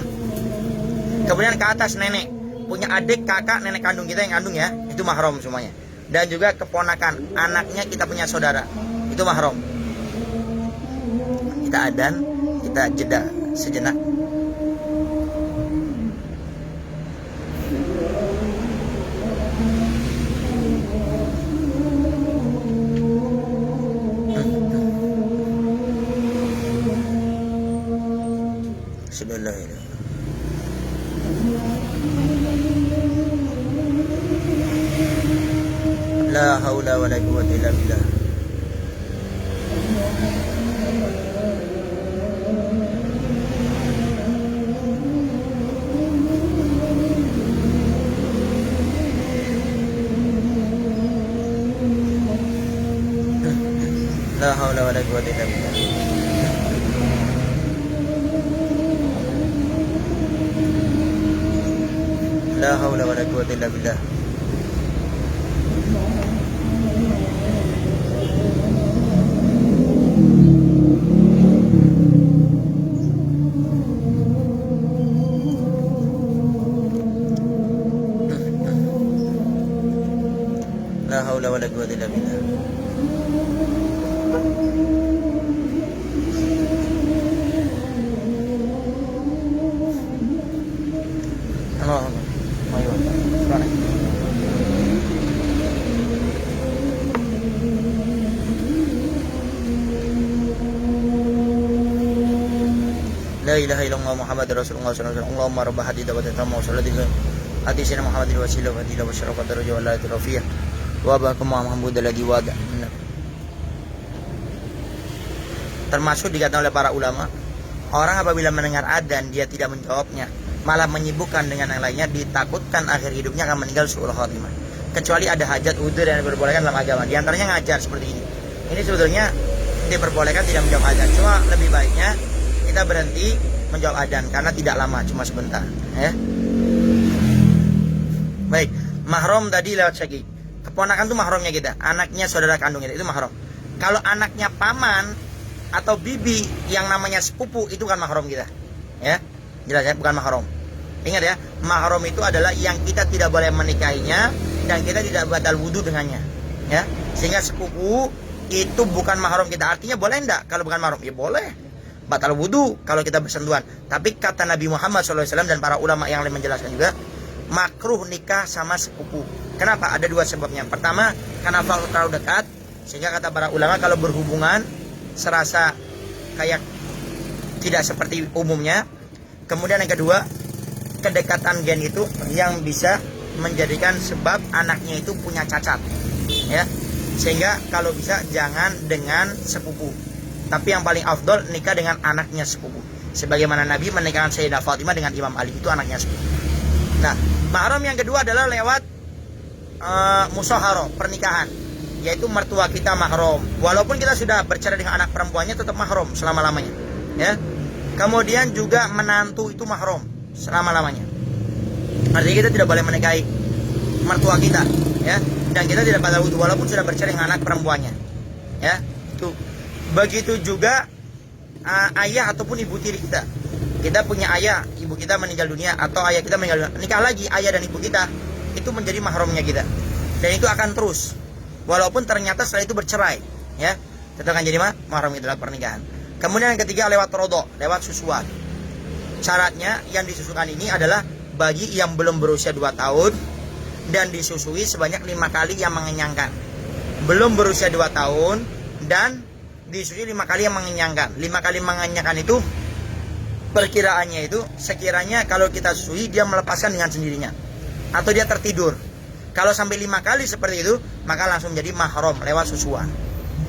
kemudian ke atas nenek punya adik kakak nenek kandung kita yang kandung ya, itu mahram semuanya. Dan juga keponakan anaknya kita punya saudara, itu mahram. Kita adzan, kita jeda sejenak. La haula wala quwwata illa billah. La haula wala quwwata illa billah. La haula wala quwwata illa billah. La haula wala quwwata illa billah. Allahumma ayo. La ilaha illallah Muhammad Rasulullah sallallahu alaihi wasallam. Allahumma rabb hadid wa tatammu sallallahu alaihi wasallam Muhammadin wasilah wa fadilah wa syarafat darajah wa la tirafiyah wa bakum Muhammad alladhi wada. Termasuk dikatakan oleh para ulama, orang apabila mendengar adzan dia tidak menjawabnya, malah menyibukkan dengan yang lainnya, ditakutkan akhir hidupnya akan meninggal su'ul khatimah. Kecuali ada hajat udzur yang diperbolehkan dalam agama, di antaranya ngajar seperti ini. Ini sebetulnya diperbolehkan tidak menjawab adzan, cuma lebih baiknya kita berhenti menjawab adzan karena tidak lama, cuma sebentar ya. Baik, mahram tadi lewat syakik. Keponakan itu mahramnya kita, anaknya saudara kandungnya itu mahram. Kalau anaknya paman atau bibi yang namanya sepupu itu kan mahram kita ya. Jelas ya, bukan mahram. Ingat ya, mahram itu adalah yang kita tidak boleh menikahinya dan kita tidak batal wudhu dengannya ya. Sehingga sepupu itu bukan mahram kita. Artinya boleh enggak kalau bukan mahram? Ya boleh, batal wudhu kalau kita bersentuhan. Tapi kata Nabi Muhammad SAW dan para ulama yang lain menjelaskan juga, makruh nikah sama sepupu. Kenapa? Ada 2 sebabnya. Pertama, karena terlalu dekat, sehingga kata para ulama kalau berhubungan serasa kayak tidak seperti umumnya. Kemudian yang kedua, kedekatan gen itu yang bisa menjadikan sebab anaknya itu punya cacat ya. Sehingga kalau bisa jangan dengan sepupu, tapi yang paling afdol nikah dengan anaknya sepupu, sebagaimana Nabi menikahkan Sayyidah Fatimah dengan Imam Ali, itu anaknya sepupu. Nah, mahram yang kedua adalah lewat musyawarah pernikahan, yaitu mertua kita mahram. Walaupun kita sudah bercerai dengan anak perempuannya, tetap mahram selama-lamanya ya. Kemudian juga menantu itu mahram selama-lamanya. Artinya kita tidak boleh menikahi mertua kita ya, dan kita tidak batal wudhu walaupun sudah bercerai dengan anak perempuannya ya. Itu begitu juga ayah ataupun ibu tiri kita. Kita punya ayah, ibu ibu kita meninggal dunia atau ayah kita meninggal dunia, nikah lagi ayah dan ibu kita, itu menjadi mahramnya kita. Dan itu akan terus. Walaupun ternyata setelah itu bercerai, ya. Itu akan jadi mahram kita dalam pernikahan. Kemudian yang ketiga lewat rodok, lewat susuan. Syaratnya yang disusukan ini adalah bagi yang belum berusia 2 tahun dan disusui sebanyak 5 kali yang mengenyangkan. Belum berusia 2 tahun dan disusui 5 kali yang mengenyangkan. 5 kali mengenyangkan itu perkiraannya itu sekiranya kalau kita susui dia melepaskan dengan sendirinya atau dia tertidur. Kalau sampai 5 kali seperti itu maka langsung menjadi mahram lewat susuan.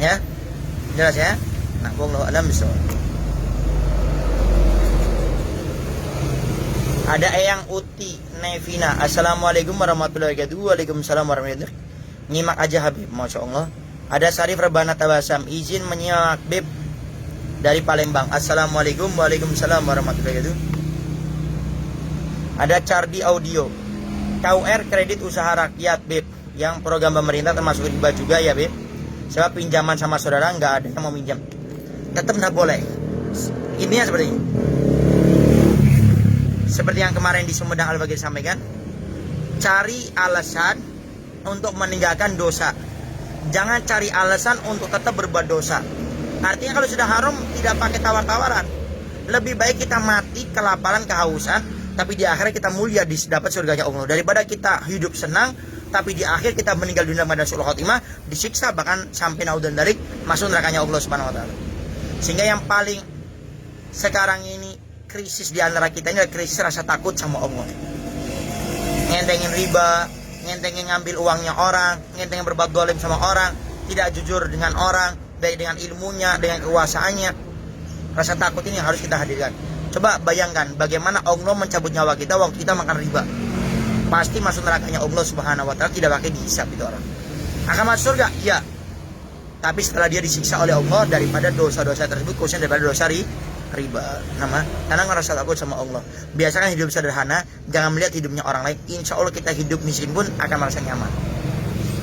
Ya. Jelas ya? Nah, wallahu a'lam bishawab. Ada Eyang Uti Nevina. Assalamualaikum warahmatullahi wabarakatuh. Waalaikumsalam warahmatullahi wabarakatuh. Nyimak aja Habib, Masya Allah. Ada Sarif Rebana Tabasam, izin menyimak Bib dari Palembang. Assalamualaikum. Waalaikumsalam warahmatullahi wabarakatuh. Ada Cardi Audio. KUR kredit usaha rakyat Bib, yang program pemerintah termasuk riba juga ya Bib. Sebab pinjaman sama saudara nggak ada yang mau minjam, tetap nggak boleh. Intinya seperti ini. Seperti yang kemarin di Sumedang Al-Bagir sampaikan, cari alasan untuk meninggalkan dosa. Jangan cari alasan untuk tetap berbuat dosa. Artinya kalau sudah haram tidak pakai tawar-tawaran. Lebih baik kita mati kelaparan, kehausan, tapi di akhirnya kita mulia dapat surganya Allah, daripada kita hidup senang tapi di akhir kita meninggal dunia pada suul khotimah, disiksa bahkan sampai naudzubillah dari masuk nerakanya Allah Subhanahu wa taala. Sehingga yang paling sekarang ini krisis di antara kita ini adalah krisis rasa takut sama Allah. Ngentengin riba, ngentengin ngambil uangnya orang, ngentengin berbuat dolim sama orang, tidak jujur dengan orang, baik dengan ilmunya, dengan kekuasaannya. Rasa takut ini harus kita hadirkan. Coba bayangkan bagaimana Allah mencabut nyawa kita waktu kita makan riba. Pasti masuk nerakanya Allah Subhanahu wa taala, tidak pakai dihisab itu orang. Akan masuk surga? Iya. Tapi setelah dia disiksa oleh Allah daripada dosa-dosa tersebut, khususnya daripada dosa riba. Karena ngerasa takut sama Allah. Biasakan hidup sederhana, jangan melihat hidupnya orang lain. Insya Allah kita hidup miskin pun akan merasa nyaman.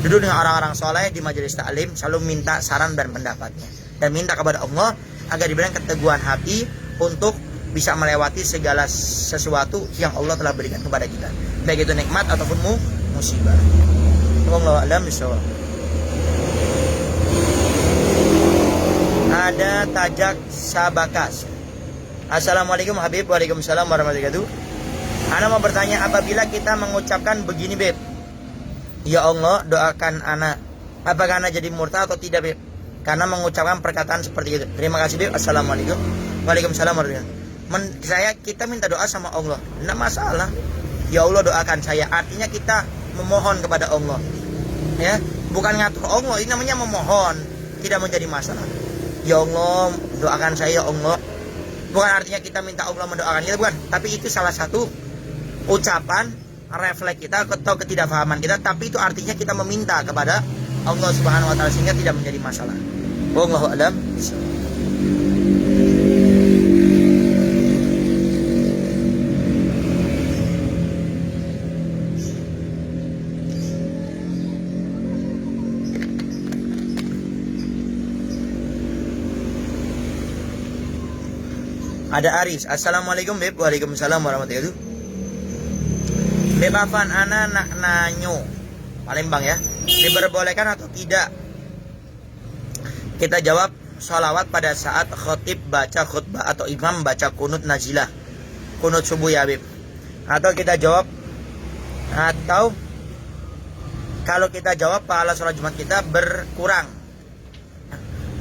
Duduk dengan orang-orang soleh di majelis taklim, selalu minta saran dan pendapatnya, dan minta kepada Allah agar diberikan keteguhan hati untuk bisa melewati segala sesuatu yang Allah telah berikan kepada kita, baik itu nikmat ataupun musibah. Wallahu a'lam bishawab. Ada Tajak Sabakas. Assalamualaikum Habib. Waalaikumsalam warahmatullahi wabarakatuh. Ana mau bertanya, apabila kita mengucapkan begini Beb, ya Allah doakan Ana, apakah Ana jadi murtad atau tidak Beb? Karena mengucapkan perkataan seperti itu. Terima kasih Beb. Assalamualaikum. Waalaikumsalam warahmatullahi wabarakatuh. Kita minta doa sama Allah, tidak masalah. Ya Allah doakan saya, artinya kita memohon kepada Allah, ya, bukan ngatur Allah. Ini namanya memohon, tidak menjadi masalah. Ya Allah doakan saya ya Allah, bukan artinya kita minta Allah mendoakan kita, bukan. Tapi itu salah satu ucapan refleks kita atau ketidakfahaman kita, tapi itu artinya kita meminta kepada Allah Subhanahu wa taala, sehingga tidak menjadi masalah. Wallahu a'lam. Ada Aris. Assalamualaikum Beb. Waalaikumsalam warahmatullahi wabarakatuh. Beb Afan, Ana nak nanyo Palembang ya, diperbolehkan atau tidak kita jawab sholawat pada saat khotib baca khutbah atau imam baca kunut nazilah, kunut subuh ya Beb? Atau kita jawab, atau kalau kita jawab pahala sholat Jumat kita berkurang,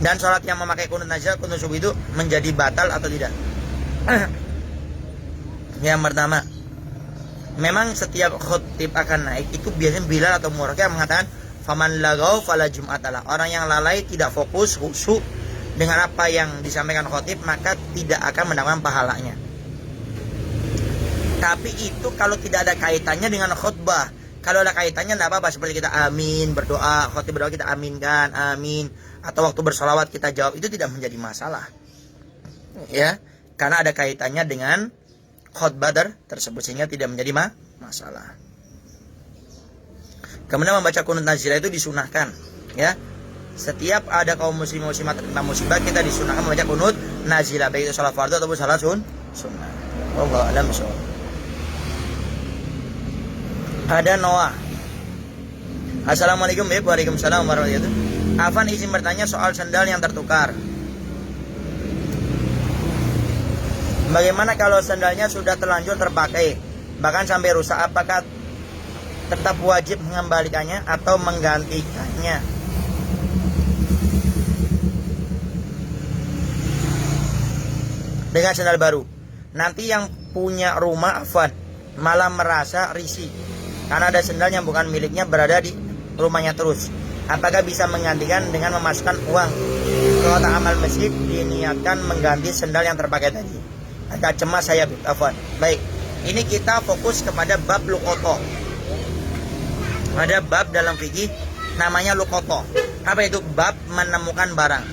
dan sholat yang memakai kunut nazilah, kunut subuh itu menjadi batal atau tidak? Yang pertama, memang setiap khutib akan naik itu biasanya Bilal atau Muraqah mengatakan faman lagaw fala jum'atalah. Orang yang lalai, tidak fokus, khusyuk dengan apa yang disampaikan khutib, maka tidak akan mendapatkan pahalanya. Tapi itu kalau tidak ada kaitannya dengan khutbah. Kalau ada kaitannya tidak apa-apa, seperti kita amin, berdoa, khutib berdoa kita aminkan, amin, atau waktu bersolawat kita jawab, itu tidak menjadi masalah, ya, karena ada kaitannya dengan khutbah tersebut, sehingga tidak menjadi masalah. Kemudian membaca kunut nazilah itu disunahkan, ya. Setiap ada kaum muslim muslimat terkena musibah, kita disunahkan membaca kunut nazilah, baik itu salat fardu ataupun salat sunnah. Wallahu a'lam bishawab. Ada Noah. Assalamualaikum Beb. Waalaikumsalam warahmatullahi wabarakatuh. Afan izin bertanya soal sendal yang tertukar. Bagaimana kalau sendalnya sudah terlanjur terpakai, bahkan sampai rusak, apakah tetap wajib mengembalikannya atau menggantikannya? Dengan sendal baru. Nanti yang punya rumah Afan malah merasa risih karena ada sendal yang bukan miliknya berada di rumahnya terus. Apakah bisa menggantikan dengan memasukkan uang ke kotak amal masjid, diniatkan mengganti sendal yang terpakai tadi? Agak cemas saya, Afwan. Baik, ini kita fokus kepada bab lukoto. Ada bab dalam fikih namanya lukoto. Apa itu? Bab menemukan barang.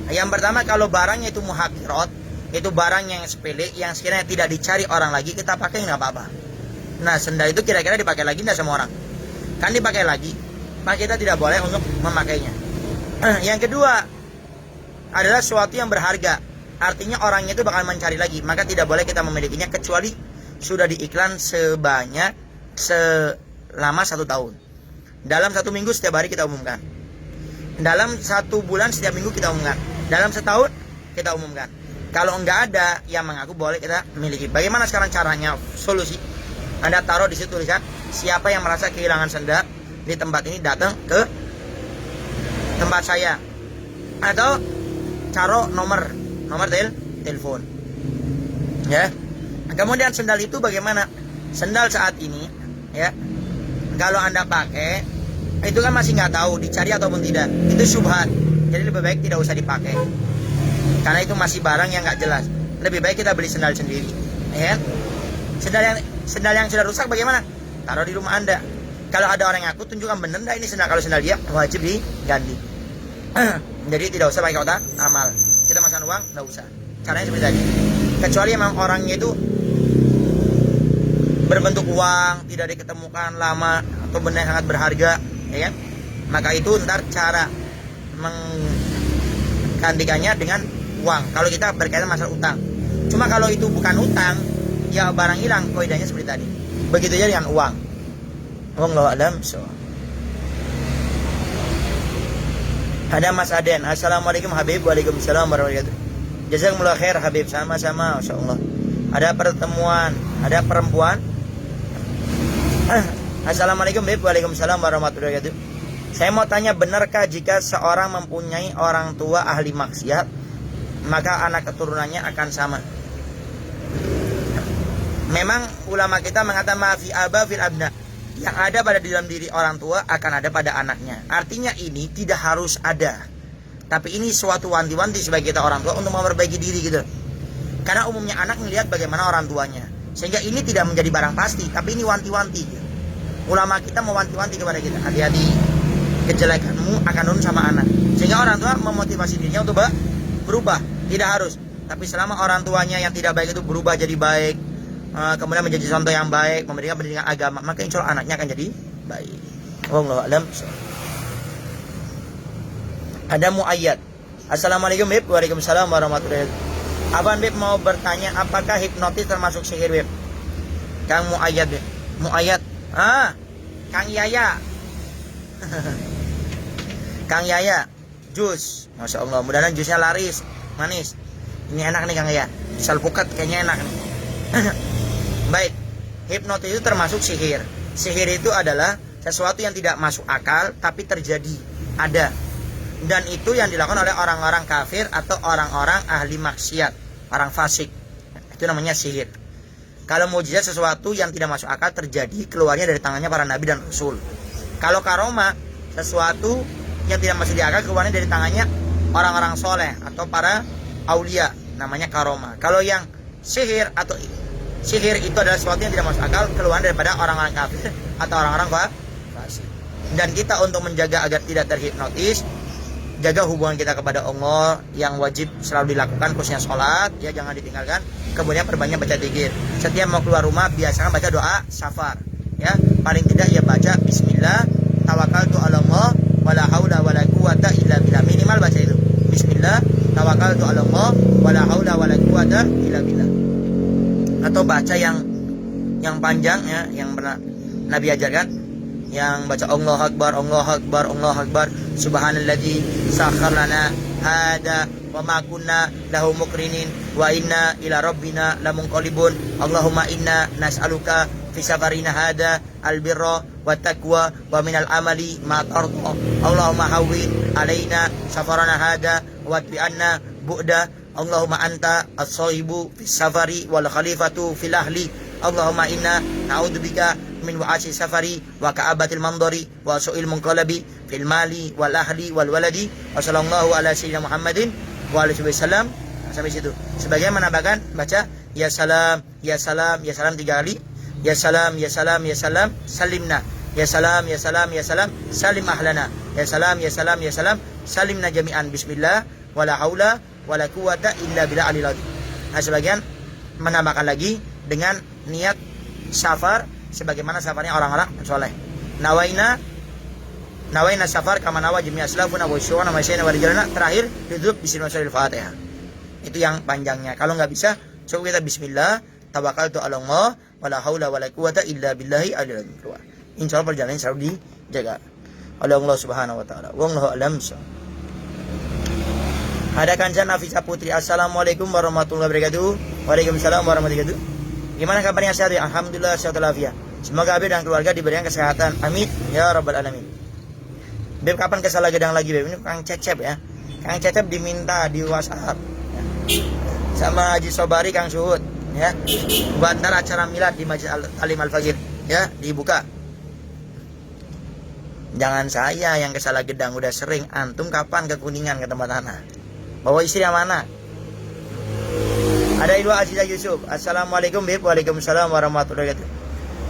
Yang pertama, kalau barangnya itu muhakirat, itu barang yang sepele, yang sekiranya tidak dicari orang lagi, kita pakai nggak apa-apa. Nah, sendal itu kira-kira dipakai lagi nggak sama orang? Kan dipakai lagi, maka kita tidak boleh untuk memakainya. Yang kedua adalah sesuatu yang berharga, artinya orangnya itu bakal mencari lagi, maka tidak boleh kita memilikinya kecuali sudah diiklan selama 1 tahun. Dalam 1 minggu setiap hari kita umumkan. Dalam 1 bulan setiap minggu kita umumkan. Dalam setahun kita umumkan. Kalau enggak ada yang mengaku, boleh kita miliki. Bagaimana sekarang caranya? Solusi, Anda taruh di situ tulisan, siapa yang merasa kehilangan sendal di tempat ini datang ke tempat saya, atau taruh nomor telepon, ya. Kemudian sendal itu bagaimana? Sendal saat ini, ya, kalau Anda pakai itu kan masih nggak tahu dicari ataupun tidak, itu syubhat. Jadi lebih baik tidak usah dipakai karena itu masih barang yang nggak jelas. Lebih baik kita beli sendal sendiri, ya. Sendal yang sudah rusak bagaimana? Taruh di rumah Anda. Kalau ada orang yang aku tunjukkan benar enggak ini sendal. Kalau sendal dia wajib diganti. Jadi tidak usah pakai kotak amal. Kita masukkan uang, enggak usah. Caranya seperti tadi. Kecuali memang orangnya itu berbentuk uang, tidak diketemukan lama, atau benda yang sangat berharga, ya kan? Maka itu ntar cara menggantikannya dengan uang. Kalau kita berkaitan masalah utang. Cuma kalau itu bukan utang, ya barang hilang, kaidahnya seperti tadi. Begitu aja dengan uang. Wallahu a'lam bishawab. Ada Mas Aden. Assalamualaikum Habib. Waalaikumsalam warahmatullahi wabarakatuh. Jazakumullah khair Habib. Sama-sama, masyaallah. Ada pertemuan, ada perempuan. Assalamualaikum Habib. Waalaikumsalam warahmatullahi wabarakatuh. Saya mau tanya, benarkah jika seorang mempunyai orang tua ahli maksiat, maka anak keturunannya akan sama? Memang ulama kita mengatakan maafi aba fil abna, yang ada pada dalam diri orang tua akan ada pada anaknya. Artinya ini tidak harus ada, tapi ini suatu wanti-wanti sebagai kita orang tua untuk memperbaiki diri gitu. Karena umumnya anak melihat bagaimana orang tuanya, sehingga ini tidak menjadi barang pasti, tapi ini wanti-wanti gitu. Ulama kita mewanti-wanti kepada kita, hati-hati kejelekanmu akan turun sama anak, sehingga orang tua memotivasi dirinya untuk berubah. Tidak harus, tapi selama orang tuanya yang tidak baik itu berubah jadi baik, kemudian menjadi contoh yang baik, memberikan pendidikan agama, maka insya Allah anaknya akan jadi baik. Wallahu a'lam. Ada Muayyad. Assalamualaikum Bib. Waalaikumsalam warahmatullahi wabarakatuh. Abang Bib mau bertanya, apakah hipnotis termasuk sihir Bib? Kang Muayyad Bib. Muayyad. Kang Yaya. Kang Yaya, jus. Masya Allah, mudah-mudahan jusnya laris, manis. Ini enak nih Kang Yaya. Salpukat kayaknya enak nih. Baik, hipnotis itu termasuk sihir. Sihir itu adalah sesuatu yang tidak masuk akal tapi terjadi, ada. Dan itu yang dilakukan oleh orang-orang kafir atau orang-orang ahli maksiat, orang fasik. Itu namanya sihir. Kalau mukjizat sesuatu yang tidak masuk akal terjadi, keluarnya dari tangannya para nabi dan rasul. Kalau karoma, sesuatu yang tidak masuk di akal, keluarnya dari tangannya orang-orang soleh atau para aulia, namanya karoma. Kalau yang sihir itu adalah sesuatu yang tidak masuk akal, keluar daripada orang-orang kafir atau orang-orang fasik. Dan kita untuk menjaga agar tidak terhipnotis, jaga hubungan kita kepada Allah yang wajib selalu dilakukan, khususnya sholat, ya jangan ditinggalkan. Kemudian perbanyak baca dzikir. Setiap mau keluar rumah biasakan baca doa safar, ya paling tidak ya baca Bismillah tawakkaltu 'ala Allah wala haula wala quwata illa billah, minimal baca itu Bismillah tawakkaltu 'ala Allah wala haula wala quwata illa billah. atau baca yang panjang ya, yang pernah Nabi ajarkan, yang baca Allahu Akbar, Allahu Akbar, Allahu Akbar, Subhanalladzi sakhkhar lana hada wa ma kunna lahu muqrinin wa inna ila rabbina lamunqalibun. Allahumma inna nas'aluka fi safarina hada albirra wa taqwa wa minal amali ma tarda. Allahumma hawwin alaina safarana hada wa bi'anna bu'da. Allahumma anta as-sahibu fis safari wal khalifatu fil ahli. Allahumma inna na'udzubika min wa'asi safari wa ka'abatil mandari wa su'il munqalabi fil mali wal ahli wal waladi. Wa sallallahu ala sayyidina Muhammadin wa alihi wasallam. Sampai situ. Sebagian menambahkan baca ya salam, ya salam, ya salam 3 kali. Ya salam, ya salam, ya salam, salimna. Ya salam, ya salam, ya salam, salim ahlana. Ya salam, ya salam, ya salam, salimna jami'an. Bismillah wala haula wala quwata illa billah alil azim. Nah, sebagian menambahkan lagi dengan niat safar sebagaimana safarnya orang-orang soleh. Nawaina safar kama nawa jami aslafuna wa syuwana wa syayna wa rijalana. Terakhir ditutup bismillahil fatihah. Itu yang panjangnya. Kalau nggak bisa, coba kita bismillah, tawakkaltu 'ala Allah, wala haula wala quwata illa billahi alil azim. Insyaallah perjalanan selalu dijaga oleh Allah Subhanahu wa taala. Wallahu a'lam. Ada Kanza Nafisa Putri. Assalamualaikum warahmatullahi wabarakatuh. Waalaikumsalam warahmatullahi wabarakatuh. Gimana kabarnya sehat ya? Alhamdulillah sehat walafiat. Semoga Habib dan keluarga diberikan kesehatan. Amin ya rabbal alamin. Beb, kapan ke Salagedang lagi, Beb? Ini Kang Cecep ya. Kang Cecep diminta di WhatsApp ya. Sama Haji Sobari, Kang Suhud ya. Buat ntar acara milad di Masjid Alim Al-Faqir ya, dibuka. Jangan saya yang ke Salagedang, udah sering. Antum kapan ke Kuningan ke tempat tanah? Bawa istri yang mana? Ada Ilwa Aziza Yusuf. Assalamualaikum, Beb. Waalaikumsalam warahmatullahi wabarakatuh.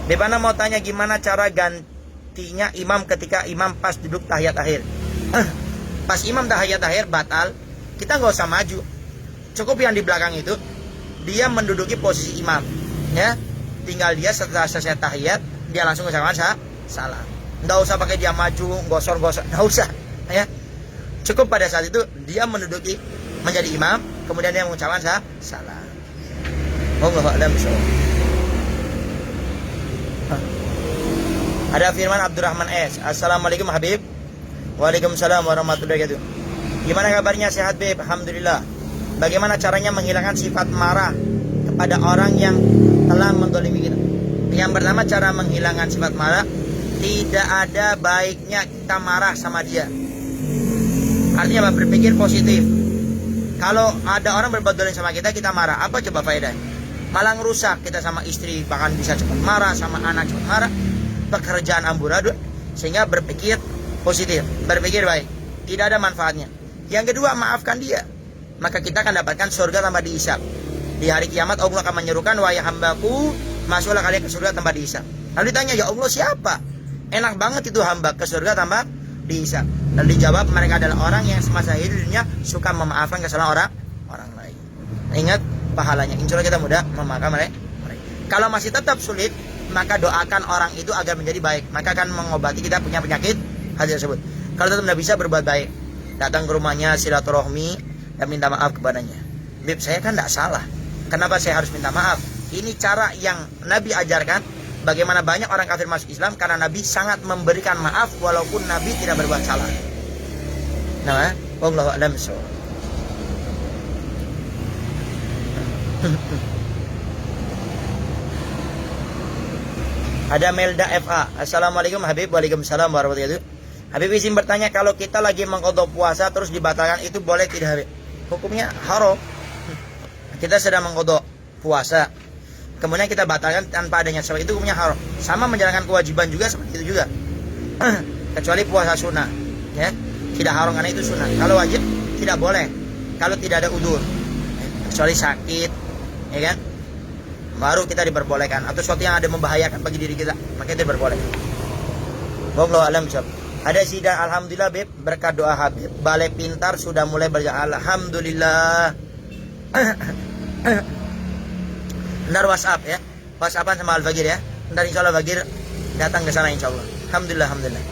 Beb, ana mau tanya gimana cara gantinya imam ketika imam pas duduk tahiyat akhir. Pas imam tahiyat akhir batal, kita nggak usah maju. Cukup yang di belakang itu dia menduduki posisi imam, ya. Tinggal dia setelah selesai tahiyat dia langsung ucapkan salam. Nggak usah pakai dia maju, gosor-gosor, nggak usah, ya. Cukup pada saat itu dia menduduki menjadi imam, kemudian dia mengucapkan salam. Wallahu a'lam bishawab. Ada firman Abdurrahman S. Assalamualaikum Habib. Waalaikumsalam warahmatullahi wabarakatuh. Gimana kabarnya, sehat Beb? Alhamdulillah. Bagaimana caranya menghilangkan sifat marah kepada orang yang telah mendolimi kita? Yang pertama, cara menghilangkan sifat marah, tidak ada baiknya kita marah sama dia. Artinya apa? Berpikir positif. Kalau ada orang berbuat dolim sama kita, kita marah, apa coba faedah? Malah ngerusak kita sama istri, bahkan bisa cepat marah, sama anak cepat marah, pekerjaan amburadul. Sehingga berpikir positif, berpikir baik, tidak ada manfaatnya. Yang kedua, maafkan dia, maka kita akan dapatkan surga tanpa dihisab. Di hari kiamat Allah akan menyerukan, wahai hambaku, masuklah kalian ke surga tanpa dihisab. Lalu ditanya, ya Allah siapa? Enak banget itu hamba ke surga tanpa dihisab. Lalu dijawab, mereka adalah orang yang semasa hidupnya suka memaafkan kesalahan orang lain. Ingat pahalanya, insya Allah kita mudah memaafkan mereka. Kalau masih tetap sulit, maka doakan orang itu agar menjadi baik, maka akan mengobati kita punya penyakit hati tersebut. Kalau tetap tidak bisa, berbuat baik, datang ke rumahnya, silaturahmi, dan minta maaf kepadanya. Beb, saya kan tidak salah, kenapa saya harus minta maaf? Ini cara yang Nabi ajarkan. Bagaimana banyak orang kafir masuk Islam karena Nabi sangat memberikan maaf walaupun Nabi tidak berbuat salah. Nah, wallahu a'lam bishawab. Ada Melda FA. Assalamualaikum Habib. Waalaikumsalam warahmatullahi wabarakatuh. Habib izin bertanya, kalau kita lagi mengqadha puasa terus dibatalkan, itu boleh tidak Habib? Hukumnya haram. Kita sedang mengqadha puasa, kemudian kita batalkan tanpa adanya sebab, itu hukumnya haram. Sama menjalankan kewajiban juga seperti itu juga. Kecuali puasa sunnah, ya. Tidak haram karena itu sunnah. Kalau wajib tidak boleh. Kalau tidak ada udzur, kecuali sakit, ya kan, baru kita diperbolehkan. Atau sesuatu yang ada membahayakan bagi diri kita, maka itu diperbolehkan. Wallahu a'lam bishawab. Ada sidang, alhamdulillah Beb, berkat doa Habib, Balai Pintar sudah mulai berjalan. Alhamdulillah. Ntar WhatsApp ya, WhatsAppan sama Al-Faqir ya. Ntar insya Allah Al-Faqir datang ke sana insya Allah. Alhamdulillah, alhamdulillah.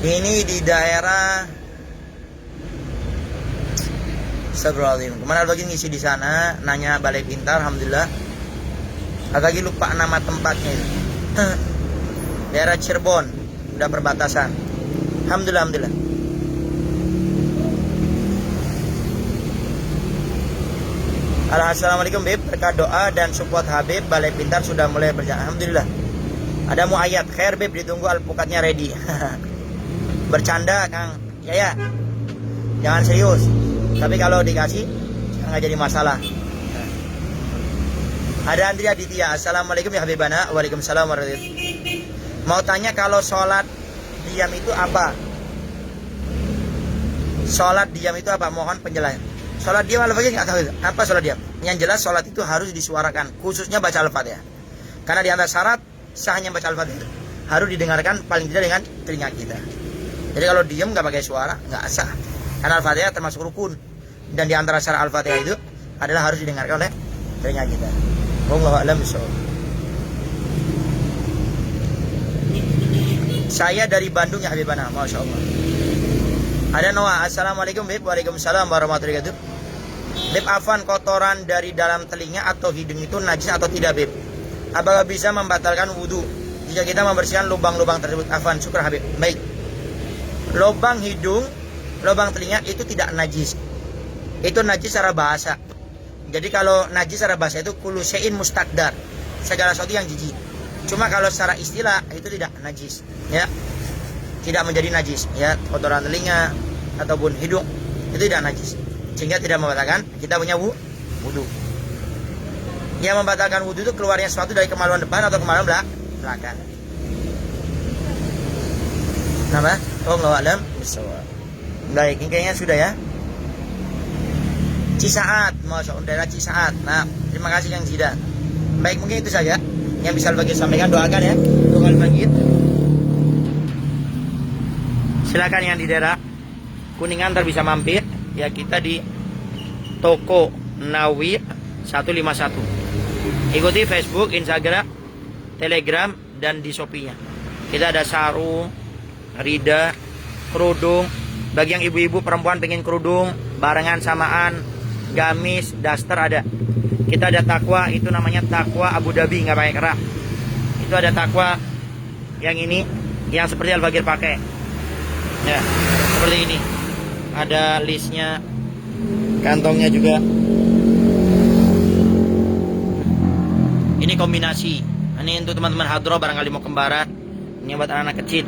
Ini di daerah Astagfirullahaladzim. Kemana lagi ngisi di sana, nanya Balai Pintar, alhamdulillah. Agak lagi lupa nama tempatnya itu. Daerah Cirebon, udah perbatasan. Alhamdulillah, alhamdulillah. Assalamualaikum Bib, berkat doa dan support Habib, Balai Pintar sudah mulai berjalan. Alhamdulillah. Ada muayat, khair Bib, ditunggu alpukatnya ready. Bercanda Kang Yaya, jangan serius. Tapi kalau dikasih nggak jadi masalah. Ada Andri Aditya, assalamualaikum ya Habibana. Waalaikumsalam warahmatullahi wabarakatuh. Mau tanya kalau sholat diam itu apa? Sholat diam itu apa? Mohon penjelasan. Sholat diam Al-Fatihah nggak tahu itu. Apa sholat diam? Yang jelas sholat itu harus disuarakan, khususnya baca Al-Fatihah. Karena di antara syarat sahnya baca Al-Fatihah harus didengarkan paling tidak dengan telinga kita. Jadi kalau diam nggak pakai suara nggak sah. Karena Al-Fatihah termasuk rukun, dan di antara syarat Al-Fatihah itu adalah harus didengarkan oleh telinga kita. Wallahu a'lam bishawab. Saya dari Bandung ya Habibana, masya Allah. Ada Noah, assalamualaikum Bib, waalaikumsalam warahmatullahi wabarakatuh. Bib, afan kotoran dari dalam telinga atau hidung itu najis atau tidak Bib? Apakah bisa membatalkan wudhu jika kita membersihkan lubang-lubang tersebut? Afan, syukur Habib. Baik, lubang hidung, lubang telinga itu tidak najis. Itu najis secara bahasa. Jadi kalau najis secara bahasa itu kullu syai'in mustakdar, segala sesuatu yang jijik. Cuma kalau secara istilah itu tidak najis, ya. Tidak menjadi najis, ya. Kotoran telinga ataupun hidung itu tidak najis, sehingga tidak membatalkan kita punya wudu. Yang membatalkan wudu itu keluarnya sesuatu dari kemaluan depan atau kemaluan belakang. Nama? Wallahu a'lam bishawab. Baik, ini kayaknya sudah ya. Cisaat, masya Allah, daerah Cisaat. Nah, terima kasih Kang Zida. Baik, mungkin itu saja yang bisa bagi sampaikan. Doakan ya untuk Al-Fajr. Silakan yang di daerah Kuningan bisa mampir ya, kita di Toko Nawi 151. Ikuti Facebook, Instagram, Telegram, dan di Shopee-nya. Kita ada sarung, rida, kerudung. Bagi yang ibu-ibu perempuan pengen kerudung barengan samaan, gamis, daster ada. Kita ada takwa, itu namanya takwa Abu Dhabi, nggak pakai kerak. Itu ada takwa yang ini, yang seperti Al-Faqir pakai. Ya, seperti ini. Ada listnya, kantongnya juga. Ini kombinasi. Ini untuk teman-teman hadroh barangkali mau kembaran. Ini buat anak-anak kecil.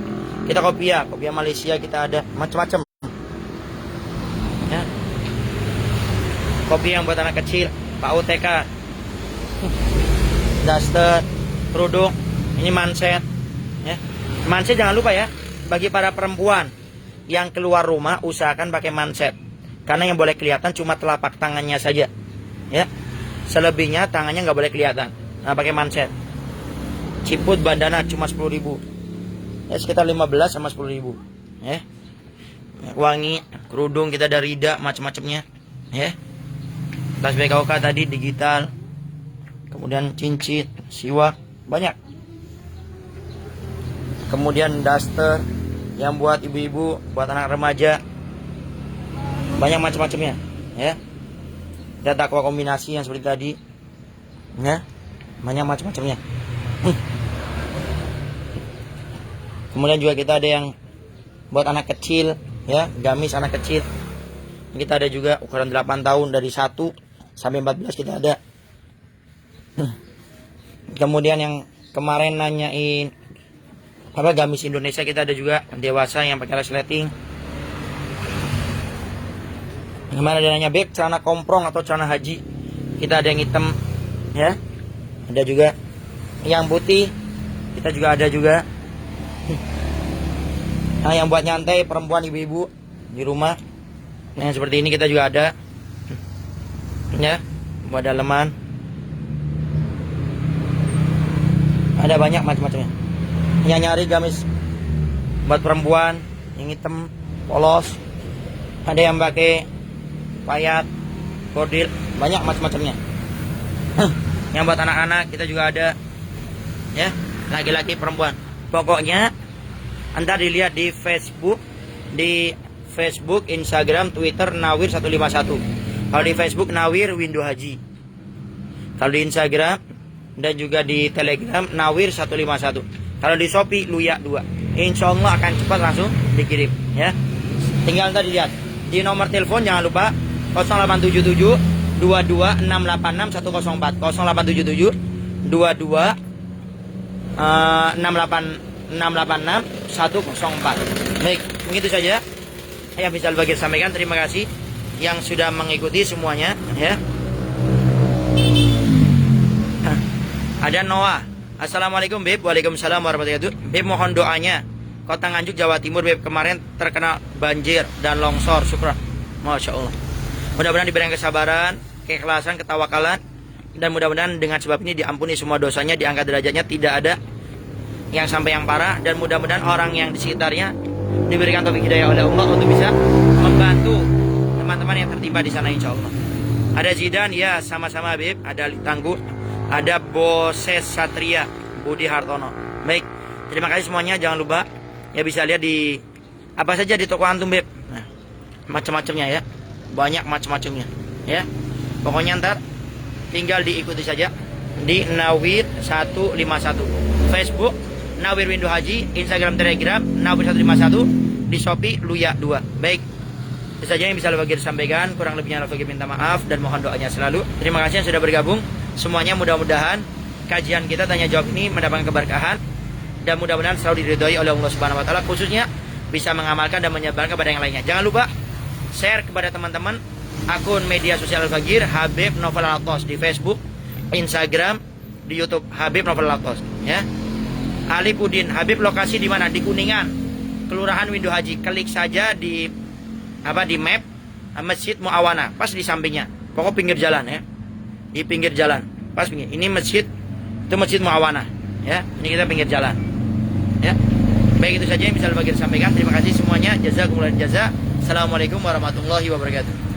Kita kopiah Malaysia kita ada macam-macam. Ya. Kopi yang buat anak kecil, PAUD TK, daster, kerudung, ini manset, ya. Manset jangan lupa ya, bagi para perempuan yang keluar rumah usahakan pakai manset, karena yang boleh kelihatan cuma telapak tangannya saja, ya. Selebihnya tangannya nggak boleh kelihatan. Nah, pakai manset. Ciput bandana cuma 10.000, ya, sekitar 15 sama 10.000, ya. Wangi, kerudung kita ada rida macam-macamnya, ya. Tas BKOK tadi digital, kemudian cincin, siwak, banyak. Kemudian daster yang buat ibu-ibu, buat anak remaja, banyak macam-macamnya, ya. Dan takwa kombinasi yang seperti tadi, ya, banyak macam-macamnya. Kemudian juga kita ada yang buat anak kecil, ya, gamis anak kecil. Kita ada juga ukuran 8 tahun dari 1 sampai 14 kita ada. Kemudian yang kemarin nanyain apa gamis Indonesia, kita ada juga dewasa yang pakai resleting. Kemarin ada nanya Beb, celana komprong atau celana haji, kita ada yang hitam, ya. Ada juga yang putih, kita juga ada juga. Nah, yang buat nyantai perempuan ibu-ibu di rumah, nah yang seperti ini kita juga ada, ya, buat daleman. Ada banyak macam-macamnya. Yang nyari gamis buat perempuan yang hitam polos, ada yang pakai payat, bordil, banyak macam-macamnya. Yang buat anak-anak kita juga ada, ya, laki-laki perempuan. Pokoknya anda dilihat di Facebook, Instagram, Twitter Nawir 151. Kalau di Facebook Nawir Windu Haji. Kalau di Instagram dan juga di Telegram Nawir 151. Kalau di Shopee Luya 2. Insya Allah akan cepat langsung dikirim ya. Tinggal tadi lihat di nomor telepon jangan lupa 0877 22 686 104 0877 22 686 104. Baik, begitu saja yang bisa Al-Fakir sampaikan. Terima kasih yang sudah mengikuti semuanya ya. Ada Noah. Assalamualaikum Beb. Waalaikumsalam warahmatullahi wabarakatuh. Beb mohon doanya. Kota Nganjuk Jawa Timur Beb kemarin terkena banjir dan longsor. Syukur. Masya Allah. Mudah-mudahan diberikan kesabaran, keikhlasan, ketawakalan, dan mudah-mudahan dengan sebab ini diampuni semua dosanya, diangkat derajatnya, tidak ada yang sampai yang parah, dan mudah-mudahan orang yang di sekitarnya diberikan taufik hidayah oleh Allah untuk bisa membantu teman-teman yang tertimpa di sana insya Allah. Ada Zidan, ya sama-sama Beb. Ada Tangguh, ada Boses Satria, Budi Hartono. Baik, terima kasih semuanya. Jangan lupa ya bisa lihat di apa saja di toko antum Beb. Nah, macam-macamnya ya, banyak macam-macamnya ya. Pokoknya ntar tinggal diikuti saja di Nawir 151 Facebook Nawir Windu Haji, Instagram Telegram Nawir 151, di Shopee Luya 2. Baik, itu saja yang bisa Al-Fakir sampaikan. Kurang lebihnya Al-Fakir minta maaf dan mohon doanya selalu. Terima kasih yang sudah bergabung semuanya. Mudah-mudahan kajian kita tanya jawab ini mendapatkan keberkahan dan mudah-mudahan selalu diridhoi oleh Allah Subhanahu wa taala, khususnya bisa mengamalkan dan menyebarkan kepada yang lainnya. Jangan lupa share kepada teman-teman akun media sosial Al-Fakir Habib Novel Al-Atos di Facebook, Instagram, di YouTube Habib Novel Al-Atos ya. Alipudin Habib lokasi di mana? Di Kuningan, Kelurahan Windu Haji. Klik saja di di map Masjid Muawana, pas di sampingnya. Pokok pinggir jalan ya. Di pinggir jalan, pas pinggir. Ini masjid, itu Masjid Muawana ya. Ini kita pinggir jalan. Ya. Baik, itu saja yang bisa Al-Fakir sampaikan. Terima kasih semuanya. Jazakumullah jaza. Assalamualaikum warahmatullahi wabarakatuh.